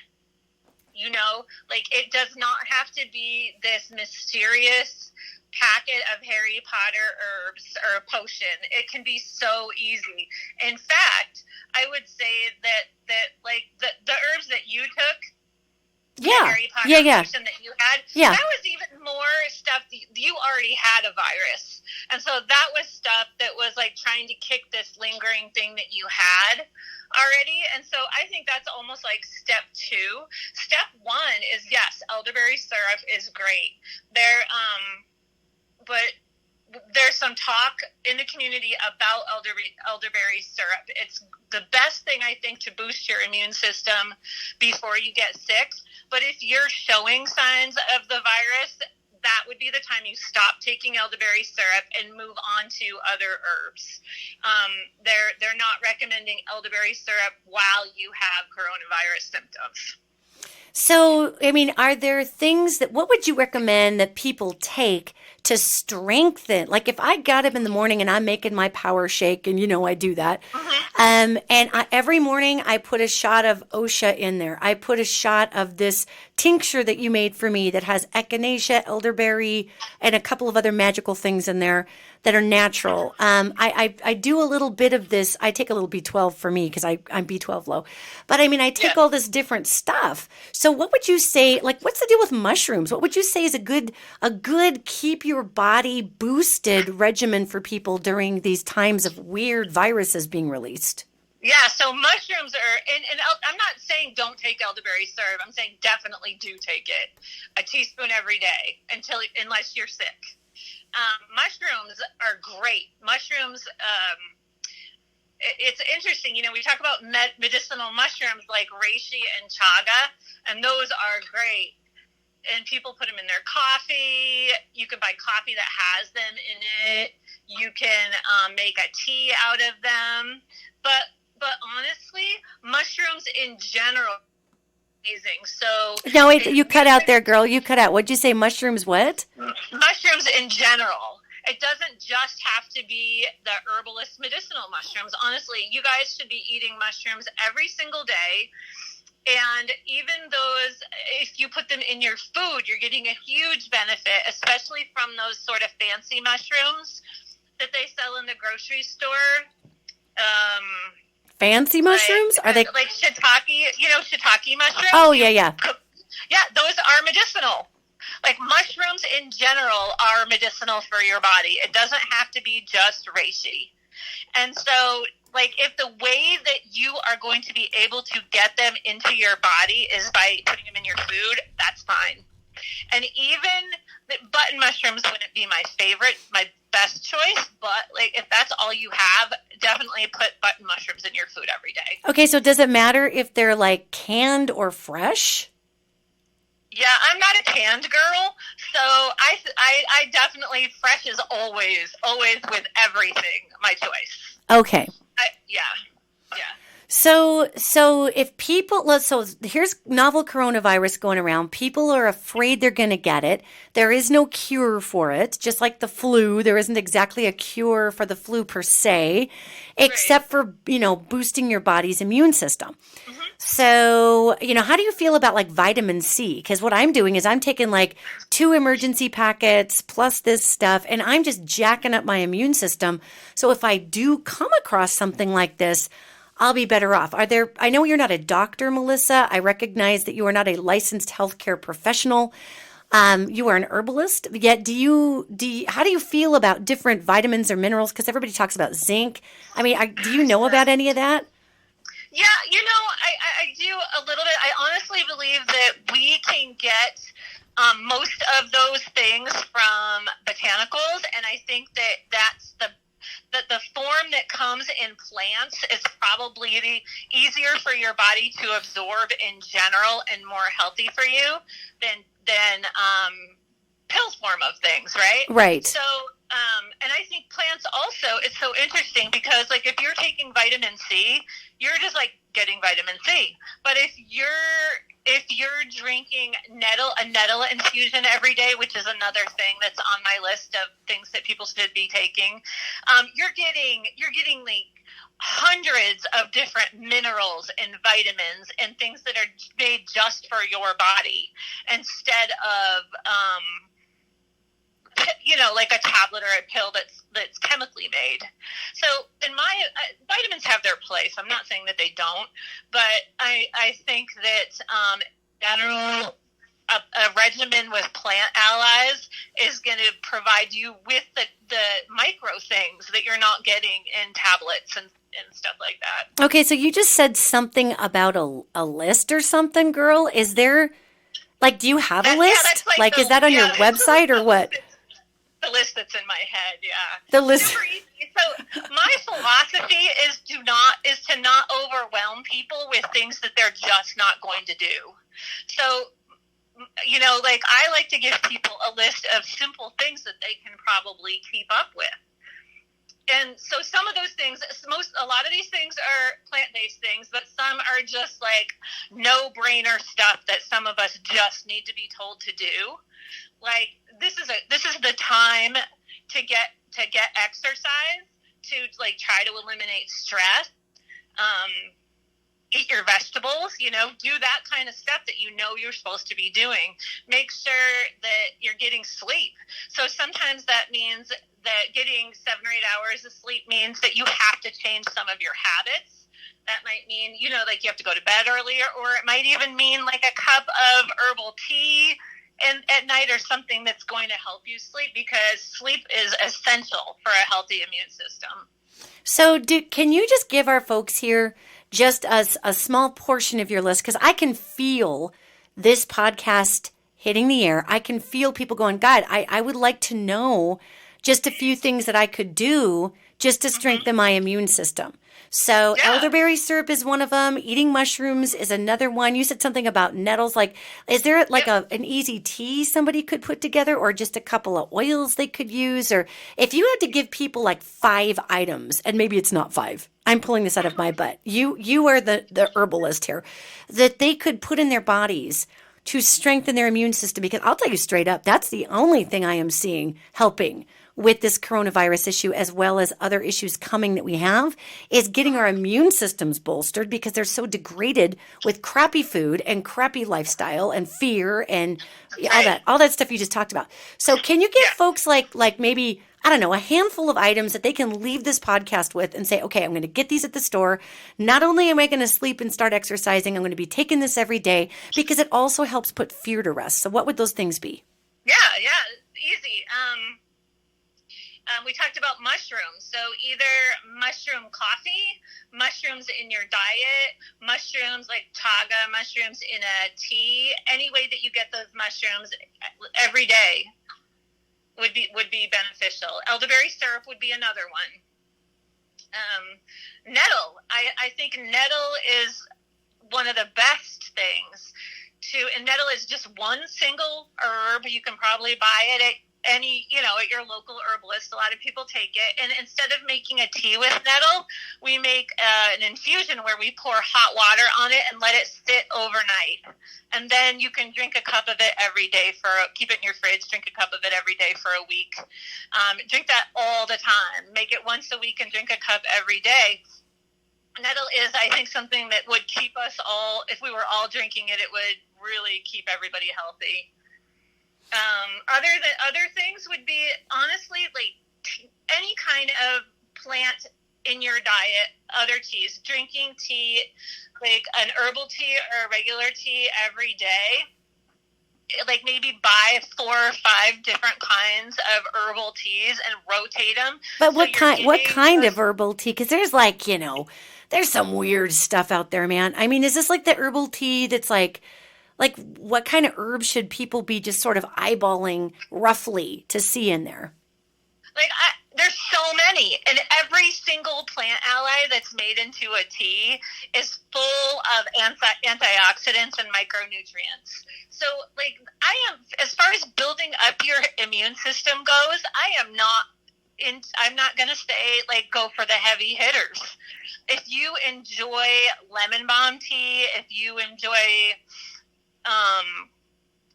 You know, like, it does not have to be this mysterious packet of Harry Potter herbs or a potion. It can be so easy. In fact, I would say that like the herbs that you took, the Harry Potter potion that you had, that was even more stuff that you already had a virus. And so that was stuff that was like trying to kick this lingering thing that you had already. And so I think that's almost like step 2. Step 1 is, yes, elderberry syrup is great. But there's some talk in the community about elderberry syrup. It's the best thing, I think, to boost your immune system before you get sick. But if you're showing signs of the virus, that would be the time you stop taking elderberry syrup and move on to other herbs. They're not recommending elderberry syrup while you have coronavirus symptoms. So, I mean, are there things what would you recommend that people take to strengthen? Like if I got up in the morning and I'm making my power shake, and I do that. And every morning I put a shot of OSHA in there. I put a shot of this tincture that you made for me that has echinacea, elderberry, and a couple of other magical things in there that are natural. I do a little bit of this. I take a little B12 for me because I'm B12 low. But I mean, I take all this different stuff. So what would you say, like, what's the deal with mushrooms? What would you say is a good keep your body boosted regimen for people during these times of weird viruses being released? Yeah, so mushrooms are, and I'm not saying don't take elderberry syrup. I'm saying definitely do take it. A teaspoon every day unless you're sick. Mushrooms are great. Mushrooms, it's interesting. We talk about medicinal mushrooms like reishi and chaga, and those are great. And people put them in their coffee. You can buy coffee that has them in it. You can make a tea out of them. But honestly, mushrooms in general are amazing. So no, wait, you cut out there, girl. You cut out. What'd you say? Mushrooms? What? Mushrooms in general. It doesn't just have to be the herbalist medicinal mushrooms. Honestly, you guys should be eating mushrooms every single day. And even those, if you put them in your food, you're getting a huge benefit, especially from those sort of fancy mushrooms that they sell in the grocery store. Fancy mushrooms? Are they like shiitake? Shiitake mushrooms. Oh yeah. Yeah, those are medicinal. Like mushrooms in general are medicinal for your body. It doesn't have to be just reishi. And so, like, if the way that you are going to be able to get them into your body is by putting them in your food, that's fine. And even button mushrooms wouldn't be my best choice, but like if that's all you have, definitely put button mushrooms in your food every day. Okay, so does it matter if they're like canned or fresh? Yeah, I'm not a canned girl, so I definitely fresh is always with everything my choice. Okay. Yeah. So if people, so here's novel coronavirus going around. People are afraid they're going to get it. There is no cure for it. Just like the flu, there isn't exactly a cure for the flu per se, except for, boosting your body's immune system. Mm-hmm. So, how do you feel about like vitamin C? Because what I'm doing is I'm taking like 2 emergency packets plus this stuff, and I'm just jacking up my immune system. So if I do come across something like this, I'll be better off. I know you're not a doctor, Melissa. I recognize that you are not a licensed healthcare professional. You are an herbalist. Yet how do you feel about different vitamins or minerals? Because everybody talks about zinc. I mean, do you know about any of that? Yeah, I do a little bit. I honestly believe that we can get most of those things from botanicals, and I think that's the form that comes in plants is probably easier for your body to absorb in general and more healthy for you than pill form of things, right? Right. So, and I think plants also, it's so interesting because like if you're taking vitamin C, you're just like getting vitamin C. But if you're drinking a nettle infusion every day, which is another thing that's on my list of things that people should be taking, you're getting like hundreds of different minerals and vitamins and things that are made just for your body instead of like a tablet or a pill that's chemically made. So in vitamins have their place. I'm not saying that they don't, but I think that general a regimen with plant allies is going to provide you with the micro things that you're not getting in tablets and stuff like that. Okay, so you just said something about a list or something, girl. Is there, like, do you have a list? Yeah, that's like is that on your website or what? The list that's in my head, yeah. The list. Super easy. So my philosophy is to not overwhelm people with things that they're just not going to do. So, like I like to give people a list of simple things that they can probably keep up with. And so some of those things, a lot of these things are plant-based things, but some are just like no-brainer stuff that some of us just need to be told to do. Like this is the time to get exercise, to like try to eliminate stress. Eat your vegetables, do that kind of stuff that you're supposed to be doing. Make sure that you're getting sleep. So sometimes that means that getting 7 or 8 hours of sleep means that you have to change some of your habits. That might mean, like you have to go to bed earlier, or it might even mean like a cup of herbal tea at night or something that's going to help you sleep, because sleep is essential for a healthy immune system. So can you just give our folks here just a small portion of your list? Because I can feel this podcast hitting the air. I can feel people going, God, I would like to know just a few things that I could do just to strengthen my immune system. So elderberry syrup is one of them. Eating mushrooms is another one. You said something about nettles. Like, is there like an easy tea somebody could put together, or just a couple of oils they could use? Or if you had to give people like 5 items, and maybe it's not 5, I'm pulling this out of my butt. You are the herbalist here, that they could put in their bodies to strengthen their immune system. Because I'll tell you straight up, that's the only thing I am seeing helping with this coronavirus issue, as well as other issues coming that we have, is getting our immune systems bolstered, because they're so degraded with crappy food and crappy lifestyle and fear and all that stuff you just talked about. So can you give folks like maybe, I don't know, a handful of items that they can leave this podcast with and say, okay, I'm going to get these at the store. Not only am I going to sleep and start exercising, I'm going to be taking this every day, because it also helps put fear to rest. So what would those things be? Yeah, easy. We talked about mushrooms. So either mushroom coffee, mushrooms in your diet, mushrooms like chaga, mushrooms in a tea, any way that you get those mushrooms every day would be beneficial. Elderberry syrup would be another one. Nettle. I think nettle is one of the best things and nettle is just one single herb. You can probably buy it at at your local herbalist. A lot of people take it, and instead of making a tea with nettle, we make an infusion where we pour hot water on it and let it sit overnight, and then you can drink a cup of it every day keep it in your fridge, drink a cup of it every day for a week. Drink that all the time. Make it once a week and drink a cup every day. Nettle is, I think, something that would keep us all, if we were all drinking it, it would really keep everybody healthy. Other things would be, honestly, like any kind of plant in your diet, other teas, drinking tea, like an herbal tea or a regular tea every day. Like maybe buy 4 or 5 different kinds of herbal teas and rotate them. But what kind of herbal tea? Because there's like, there's some weird stuff out there, man. I mean, is this like the herbal tea that's like what kind of herbs should people be just sort of eyeballing roughly to see in there? There's so many, and every single plant ally that's made into a tea is full of antioxidants and micronutrients. So, as far as building up your immune system goes, I'm not going to say, go for the heavy hitters. if you enjoy lemon balm tea, if you enjoy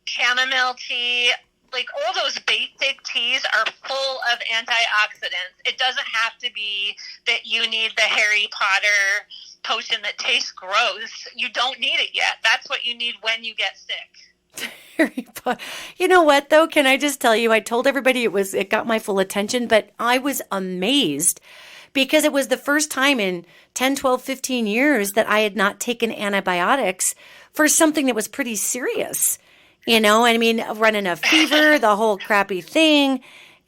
chamomile tea, like all those basic teas are full of antioxidants. It doesn't have to be that you need the Harry Potter potion that tastes gross. You don't need it yet. That's what you need when you get sick. Harry Potter. You know what, though? Can I just tell you, I told everybody it got my full attention, but I was amazed because it was the first time in 10, 12, 15 years that I had not taken antibiotics for something that was pretty serious. You know, I mean, running a fever, the whole crappy thing.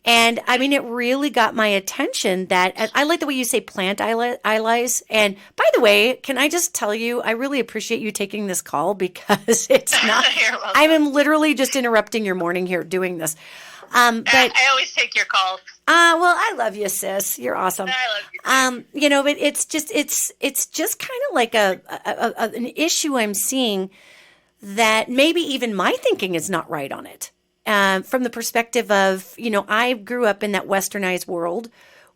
And I mean, it really got my attention that I like the way you say plant allies. And by the way, can I just tell you, I really appreciate you taking this call because it's not, I am literally just interrupting your morning here doing this. But I always take your calls. Well, I love you, sis. You're awesome. I love you. You know, but it's just kind of like an issue I'm seeing that maybe even my thinking is not right on it. From the perspective of, you know, I grew up in that westernized world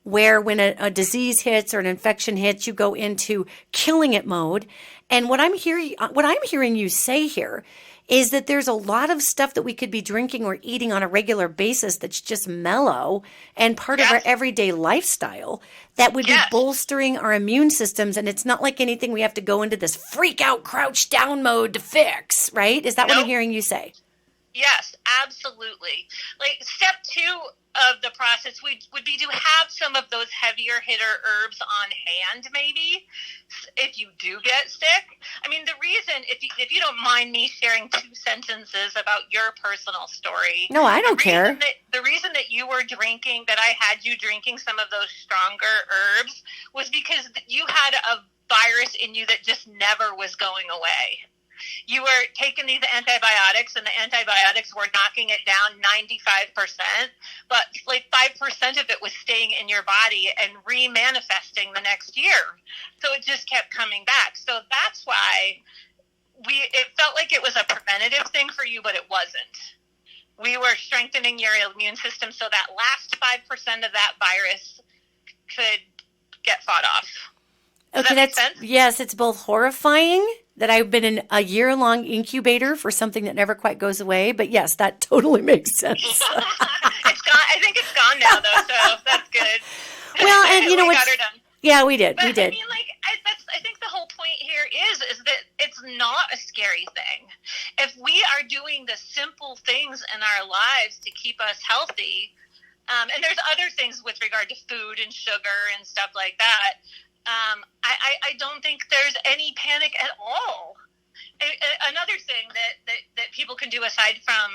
where when a disease hits or an infection hits, you go into killing it mode. And what I'm hearing you say here is that there's a lot of stuff that we could be drinking or eating on a regular basis that's just mellow and part of our everyday lifestyle that would be bolstering our immune systems. And it's not like anything we have to go into this freak out, crouch down mode to fix, right? Is that what I'm hearing you say? Yes, absolutely. Like step 2 of the process would be to have some of those heavier hitter herbs on hand, maybe, if you do get sick. I mean, the reason, if you don't mind me sharing 2 sentences about your personal story. No, I don't care. The reason that you were drinking, that I had you drinking some of those stronger herbs was because you had a virus in you that just never was going away. You were taking these antibiotics, and the antibiotics were knocking it down 95%, but like 5% of it was staying in your body and re-manifesting the next year. So it just kept coming back. So that's why it felt like it was a preventative thing for you, but it wasn't. We were strengthening your immune system so that last 5% of that virus could get fought off. Does that make sense? Yes, it's both horrifying that I've been in a year-long incubator for something that never quite goes away. But yes, that totally makes sense. It's gone. I think it's gone now, though, so that's good. Well, and you know what? We got her done. Yeah, we did. But, we did. I mean, like, I think the whole point here is that it's not a scary thing. If we are doing the simple things in our lives to keep us healthy, and there's other things with regard to food and sugar and stuff like that, I don't think there's any panic at all. Another thing that people can do aside from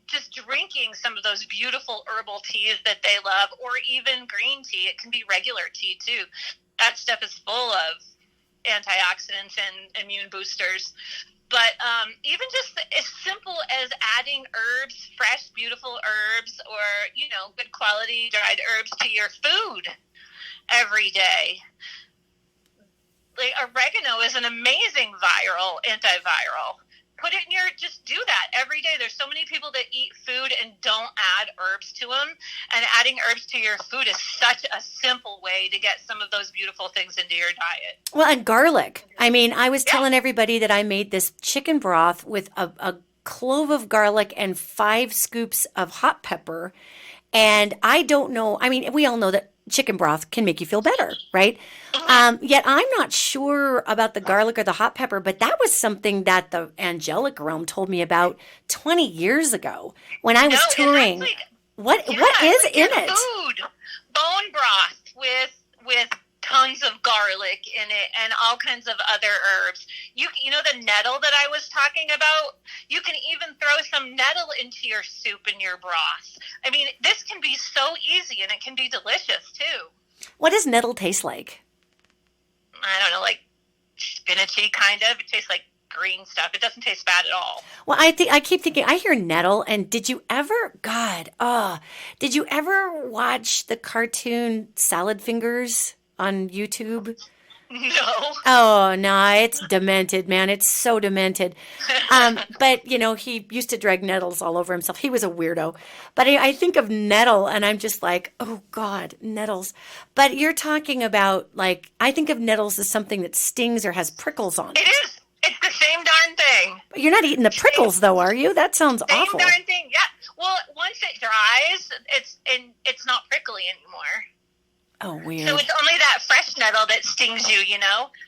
just drinking some of those beautiful herbal teas that they love, or even green tea, it can be regular tea too. That stuff is full of antioxidants and immune boosters. But even just as simple as adding herbs, fresh, beautiful herbs, or, you know, good quality dried herbs to your food every day. Like oregano is an amazing antiviral. Put it in just do that every day. There's so many people that eat food and don't add herbs to them. And adding herbs to your food is such a simple way to get some of those beautiful things into your diet. Well, and garlic. I mean, I was telling everybody that I made this chicken broth with a clove of garlic and 5 scoops of hot pepper. And I don't know. I mean, we all know that chicken broth can make you feel better, right? Yet I'm not sure about the garlic or the hot pepper, but that was something that the angelic realm told me about 20 years ago when I was touring. Like, what is in it? Food, bone broth with tons of garlic in it and all kinds of other herbs. You know the nettle that I was talking about? You can even throw some nettle into your soup and your broth. I mean, this can be so easy, and it can be delicious too. What does nettle taste like? I don't know, like spinachy kind of. It tastes like green stuff. It doesn't taste bad at all. Well, I keep thinking, I hear nettle, and did you ever watch the cartoon Salad Fingers on YouTube? No. Oh, no, it's demented, man. It's so demented. But, he used to drag nettles all over himself. He was a weirdo. But I think of nettle and I'm just like, oh, God, nettles. But you're talking about, like, I think of nettles as something that stings or has prickles on It it. is. It's the same darn thing. But you're not eating the prickles, though, are you? That sounds awful. Same darn thing, yeah. Well, once it dries, it's not prickly anymore. Oh, weird. So it's only that fresh nettle that stings you,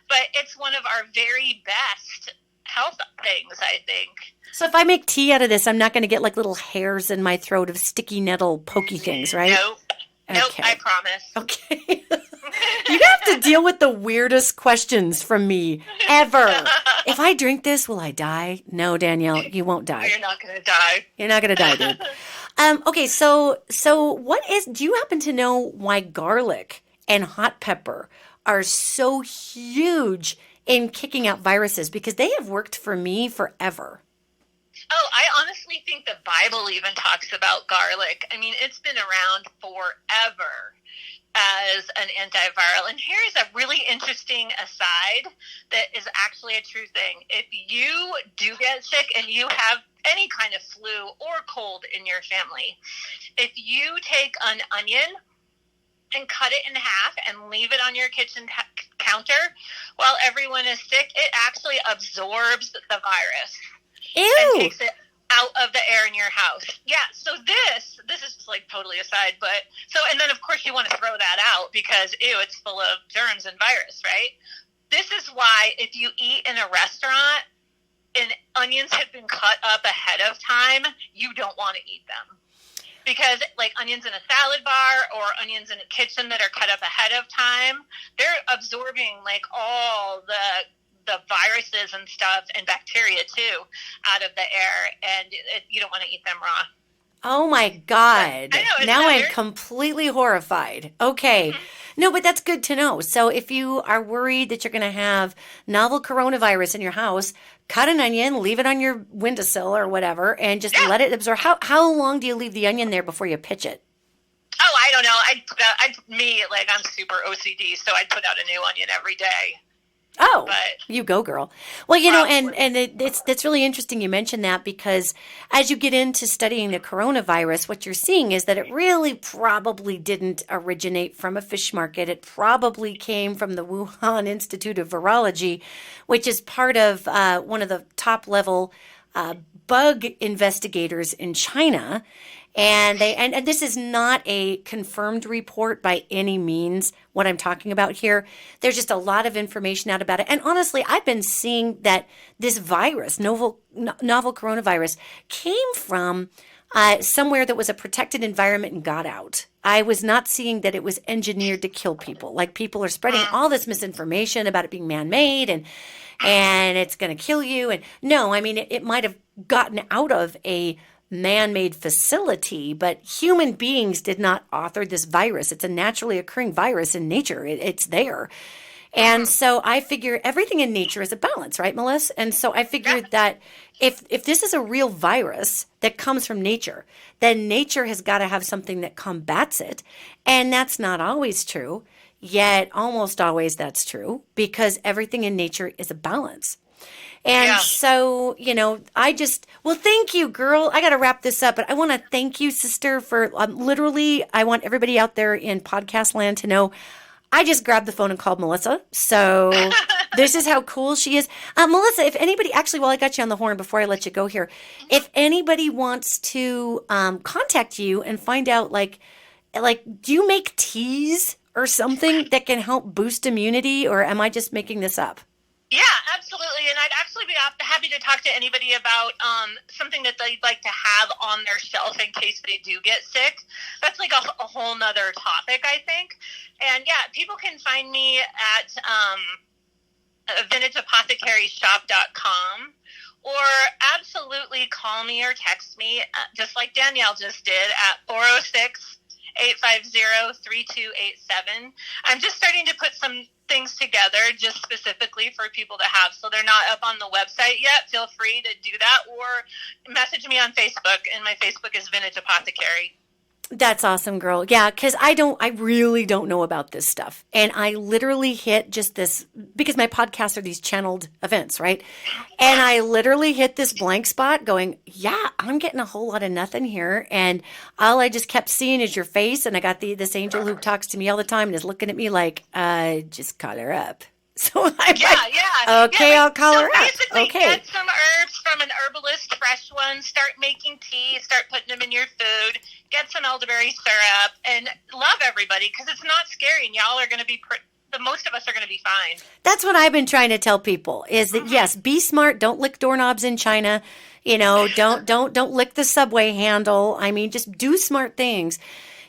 But it's one of our very best health things, I think. So if I make tea out of this, I'm not going to get like little hairs in my throat of sticky nettle pokey things, right? Nope. Okay. Nope, I promise. Okay. You have to deal with the weirdest questions from me ever. If I drink this, will I die? No, Danielle, you won't die. You're not going to die. You're not going to die, dude. Okay, so do you happen to know why garlic and hot pepper are so huge in kicking out viruses? Because they have worked for me forever. Oh, I honestly think the Bible even talks about garlic. I mean, it's been around forever as an antiviral. And here's a really interesting aside that is actually a true thing. If you do get sick and you have any kind of flu or cold in your family, if you take an onion and cut it in half and leave it on your kitchen counter while everyone is sick, it actually absorbs the virus. Ew. And takes it out of the air in your house. Yeah, so this is just like totally aside, and then of course you want to throw that out because, it's full of germs and virus, right? This is why if you eat in a restaurant and onions have been cut up ahead of time, you don't want to eat them. Because like onions in a salad bar or onions in a kitchen that are cut up ahead of time, they're absorbing like all the viruses and stuff and bacteria too out of the air, and you don't want to eat them raw. Oh my God. I know, now I'm weird? completely horrified. Okay. Mm-hmm. No, but that's good to know. So if you are worried that you're going to have novel coronavirus in your house, cut an onion, leave it on your windowsill or whatever, and just let it absorb. How long do you leave the onion there before you pitch it? Oh, I don't know. I'm super OCD, so I put out a new onion every day. Oh, but, you go, girl. Well, it's really interesting you mentioned that because as you get into studying the coronavirus, what you're seeing is that it really probably didn't originate from a fish market. It probably came from the Wuhan Institute of Virology, which is part of one of the top level bug investigators in China. And this is not a confirmed report by any means, what I'm talking about here. There's just a lot of information out about it. And honestly, I've been seeing that this virus, novel coronavirus, came from somewhere that was a protected environment and got out. I was not seeing that it was engineered to kill people. Like people are spreading all this misinformation about it being man-made and it's going to kill you. And no, I mean, it might have gotten out of a man-made facility, but human beings did not author this virus. It's a naturally occurring virus in nature. It's there. And so I figure everything in nature is a balance, right, Melissa? And so I figured that if this is a real virus that comes from nature, then nature has got to have something that combats it. And that's not always true, yet almost always that's true because everything in nature is a balance. And so, thank you, girl. I got to wrap this up, but I want to thank you, sister, for literally, I want everybody out there in podcast land to know I just grabbed the phone and called Melissa. So this is how cool she is. Melissa, if anybody, actually, while I got you on the horn before I let you go here, if anybody wants to contact you and find out, like, do you make teas or something that can help boost immunity, or am I just making this up? Yeah, absolutely. And I'd actually be happy to talk to anybody about something that they'd like to have on their shelf in case they do get sick. That's like a whole nother topic, I think. And yeah, people can find me at vintageapothecaryshop.com or absolutely call me or text me, just like Danielle just did, at 406-850-3287. I'm just starting to put some things together just specifically for people to have, so they're not up on the website yet. Feel free to do that or message me on Facebook, and my Facebook is Vintage Apothecary. That's awesome, girl. Yeah, because I really don't know about this stuff. And I literally hit just this, because my podcasts are these channeled events, right? And I literally hit this blank spot going, yeah, I'm getting a whole lot of nothing here. And all I just kept seeing is your face. And I got this angel who talks to me all the time and is looking at me like, just call her up. So I'm okay, I'll call her up. Okay. Get some herbs from an herbalist, fresh ones. Start making tea. Start putting them in your food. Get some elderberry syrup, and love everybody, because it's not scary, and y'all are going to be. The most of us are going to be fine. That's what I've been trying to tell people: is that yes, be smart. Don't lick doorknobs in China. Don't lick the subway handle. I mean, just do smart things.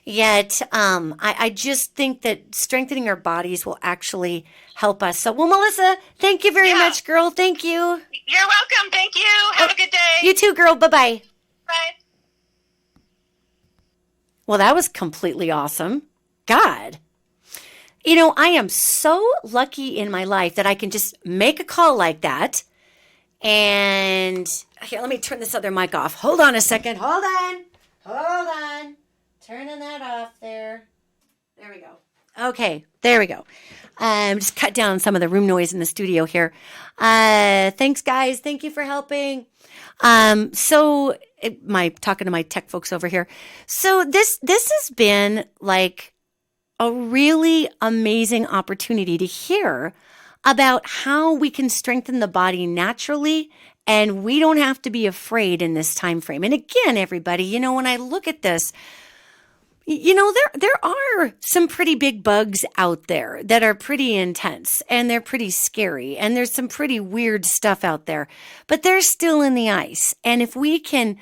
Yet, I just think that strengthening our bodies will actually help us. So, well, Melissa, thank you very much, girl. Thank you. You're welcome. Thank you. Have a good day. You too, girl. Bye-bye. Bye. Well, that was completely awesome. God. I am so lucky in my life that I can just make a call like that. And here, let me turn this other mic off. Hold on a second. Hold on. Turning that off there. There we go. Okay, there we go. Just cut down some of the room noise in the studio here. Thanks, guys. Thank you for helping. Talking to my tech folks over here. So this has been like a really amazing opportunity to hear about how we can strengthen the body naturally, and we don't have to be afraid in this time frame. And again, everybody, when I look at this, there are some pretty big bugs out there that are pretty intense, and they're pretty scary, and there's some pretty weird stuff out there, but they're still in the ice. And if we can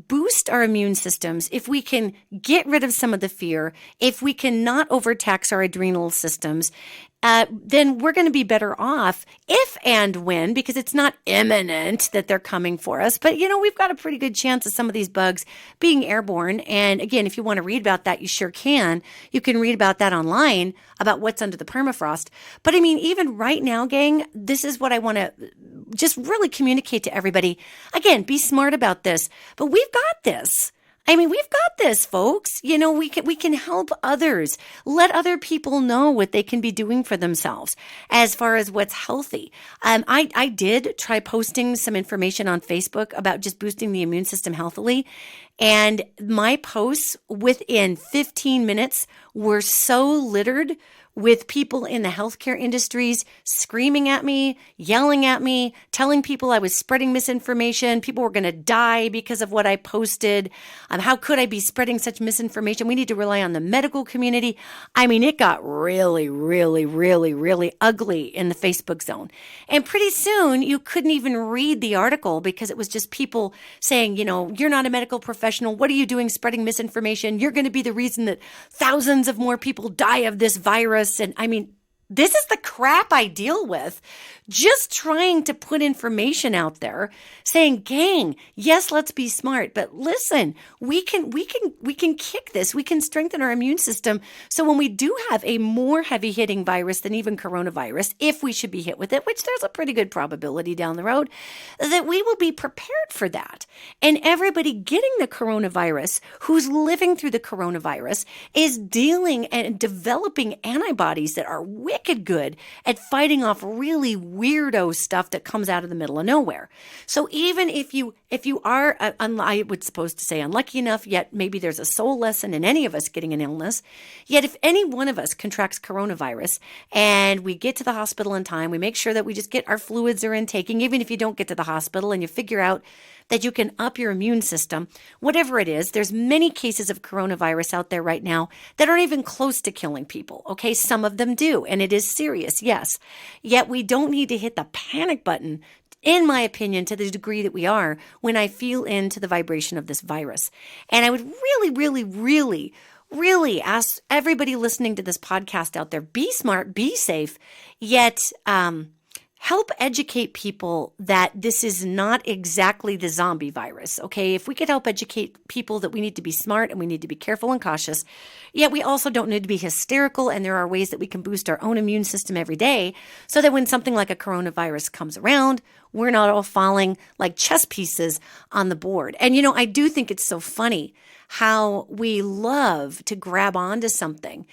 boost our immune systems, if we can get rid of some of the fear, if we can not overtax our adrenal systems, then we're going to be better off if and when, because it's not imminent that they're coming for us. But, we've got a pretty good chance of some of these bugs being airborne. And again, if you want to read about that, you sure can. You can read about that online, about what's under the permafrost. But I mean, even right now, gang, this is what I want to just really communicate to everybody. Again, be smart about this, but we've got this. I mean, we've got this, folks. We can help others. Let other people know what they can be doing for themselves as far as what's healthy. I did try posting some information on Facebook about just boosting the immune system healthily. And my posts within 15 minutes were so littered with people in the healthcare industries screaming at me, yelling at me, telling people I was spreading misinformation. People were going to die because of what I posted. How could I be spreading such misinformation? We need to rely on the medical community. I mean, it got really, really, really, really ugly in the Facebook zone. And pretty soon you couldn't even read the article because it was just people saying, you're not a medical professional. What are you doing spreading misinformation? You're going to be the reason that thousands of more people die of this virus. And I mean, this is the crap I deal with. Just trying to put information out there saying, gang, yes, let's be smart. But listen, we can kick this. We can strengthen our immune system. So when we do have a more heavy hitting virus than even coronavirus, if we should be hit with it, which there's a pretty good probability down the road, that we will be prepared for that. And everybody getting the coronavirus who's living through the coronavirus is dealing and developing antibodies that are wicked good at fighting off really weirdo stuff that comes out of the middle of nowhere. So even if you are, I would supposed to say unlucky enough, yet maybe there's a soul lesson in any of us getting an illness, yet if any one of us contracts coronavirus and we get to the hospital in time, we make sure that we just get our fluids are intaking, even if you don't get to the hospital and you figure out that you can up your immune system, whatever it is. There's many cases of coronavirus out there right now that aren't even close to killing people. Okay, some of them do, and it is serious, yes. Yet we don't need to hit the panic button, in my opinion, to the degree that we are when I feel into the vibration of this virus. And I would really, really, really, really ask everybody listening to this podcast out there, be smart, be safe, yet help educate people that this is not exactly the zombie virus, okay? If we could help educate people that we need to be smart and we need to be careful and cautious, yet we also don't need to be hysterical, and there are ways that we can boost our own immune system every day so that when something like a coronavirus comes around, we're not all falling like chess pieces on the board. And, I do think it's so funny how we love to grab onto something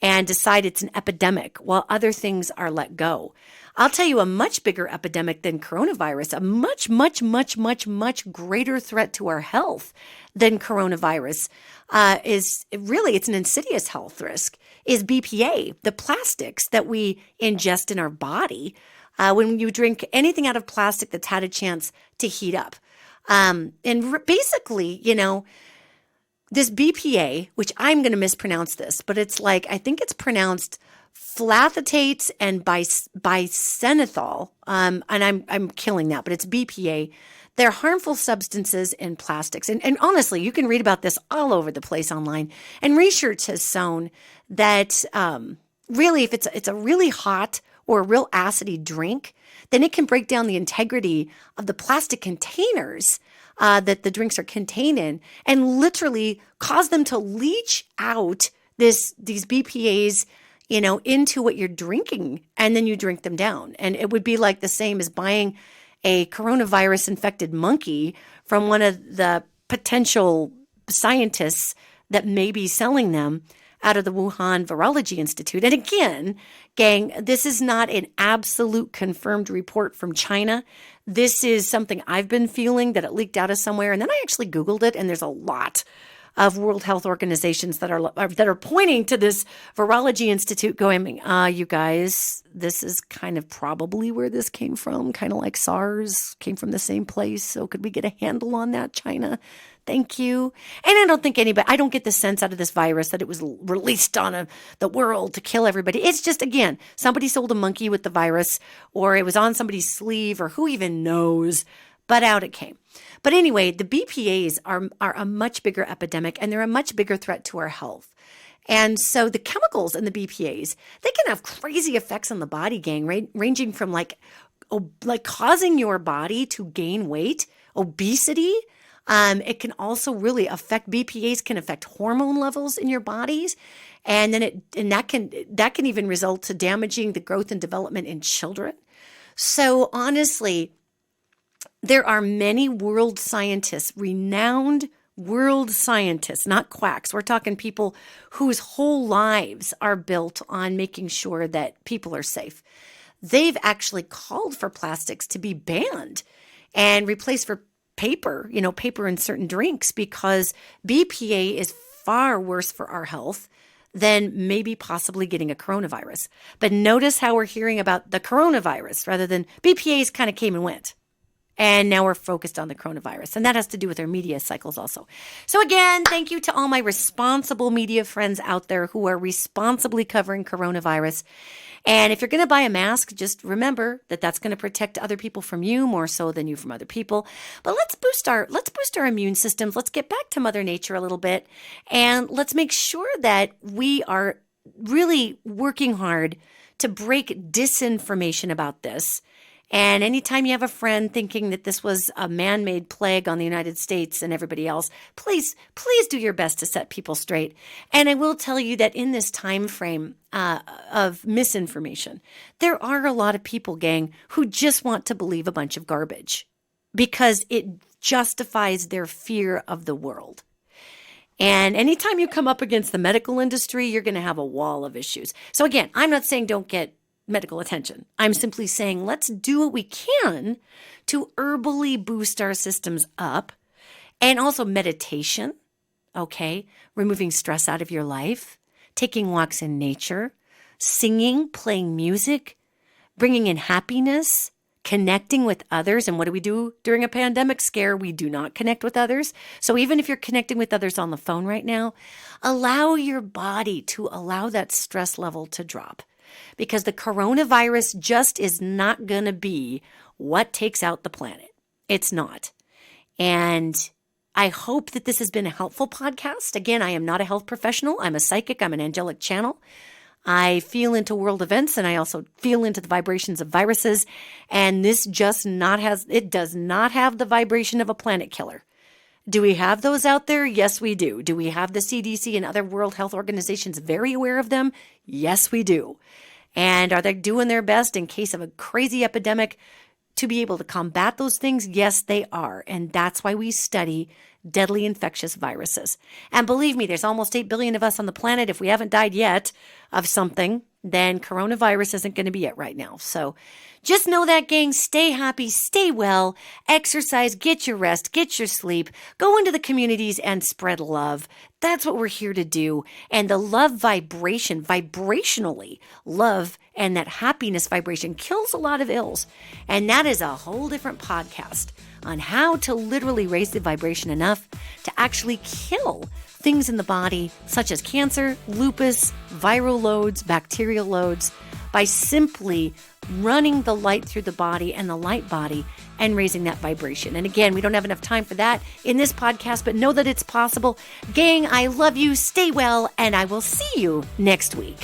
and decide it's an epidemic while other things are let go. I'll tell you a much bigger epidemic than coronavirus, a much, much, much, much, much greater threat to our health than coronavirus it's an insidious health risk, is BPA, the plastics that we ingest in our body when you drink anything out of plastic that's had a chance to heat up. Basically, this BPA, which I'm going to mispronounce this, but it's I think it's pronounced phthalates and bisenethol, and I'm killing that, but it's BPA. They're harmful substances in plastics. And honestly, you can read about this all over the place online. And research has shown that really, if it's a really hot or a real acidy drink, then it can break down the integrity of the plastic containers that the drinks are contained in and literally cause them to leach out these BPAs into what you're drinking, and then you drink them down. And it would be like the same as buying a coronavirus infected monkey from one of the potential scientists that may be selling them out of the Wuhan Virology Institute. And again, gang, this is not an absolute confirmed report from China. This is something I've been feeling that it leaked out of somewhere. And then I actually Googled it, and there's a lot of World Health Organizations that are pointing to this Virology Institute going, you guys, this is kind of probably where this came from, kind of like SARS came from the same place. So could we get a handle on that, China? Thank you. And I don't get the sense out of this virus that it was released on the world to kill everybody. It's just, again, somebody sold a monkey with the virus, or it was on somebody's sleeve, or who even knows, but out it came. But anyway, the BPAs are a much bigger epidemic, and they're a much bigger threat to our health. And so the chemicals in the BPAs, they can have crazy effects on the body, gang, right? Ranging from causing your body to gain weight, obesity. It can also really affect, BPAs can affect hormone levels in your bodies. And then that can even result to damaging the growth and development in children. So honestly, there are many world scientists, renowned world scientists, not quacks. We're talking people whose whole lives are built on making sure that people are safe. They've actually called for plastics to be banned and replaced for paper in certain drinks, because BPA is far worse for our health than maybe possibly getting a coronavirus. But notice how we're hearing about the coronavirus rather than BPAs kind of came and went. And now we're focused on the coronavirus. And that has to do with our media cycles also. So again, thank you to all my responsible media friends out there who are responsibly covering coronavirus. And if you're going to buy a mask, just remember that that's going to protect other people from you more so than you from other people. But let's boost our immune systems. Let's get back to Mother Nature a little bit. And let's make sure that we are really working hard to break disinformation about this. And anytime you have a friend thinking that this was a man-made plague on the United States and everybody else, please do your best to set people straight. And I will tell you that in this time frame of misinformation, there are a lot of people, gang, who just want to believe a bunch of garbage because it justifies their fear of the world. And anytime you come up against the medical industry, you're going to have a wall of issues. So again, I'm not saying don't get medical attention. I'm simply saying let's do what we can to herbally boost our systems up, and also meditation, okay? Removing stress out of your life, taking walks in nature, singing, playing music, bringing in happiness, connecting with others. And what do we do during a pandemic scare? We do not connect with others. So even if you're connecting with others on the phone right now, allow your body to allow that stress level to drop. Because the coronavirus just is not going to be what takes out the planet. It's not. And I hope that this has been a helpful podcast. Again, I am not a health professional. I'm a psychic. I'm an angelic channel. I feel into world events, and I also feel into the vibrations of viruses. And this does not have the vibration of a planet killer. Do we have those out there? Yes, we do. Do we have the CDC and other World Health Organizations very aware of them? Yes, we do. And are they doing their best in case of a crazy epidemic to be able to combat those things? Yes, they are. And that's why we study deadly infectious viruses. And believe me, there's almost 8 billion of us on the planet. If we haven't died yet of something, then coronavirus isn't going to be it right now. So just know that, gang. Stay happy, stay well, exercise, get your rest, get your sleep, go into the communities and spread love. That's what we're here to do. And the love vibration, vibrationally, love and that happiness vibration kills a lot of ills. And that is a whole different podcast on how to literally raise the vibration enough to actually kill things in the body, such as cancer, lupus, viral loads, bacterial loads, by simply running the light through the body and the light body and raising that vibration. And again, we don't have enough time for that in this podcast, but know that it's possible. Gang, I love you. Stay well, and I will see you next week.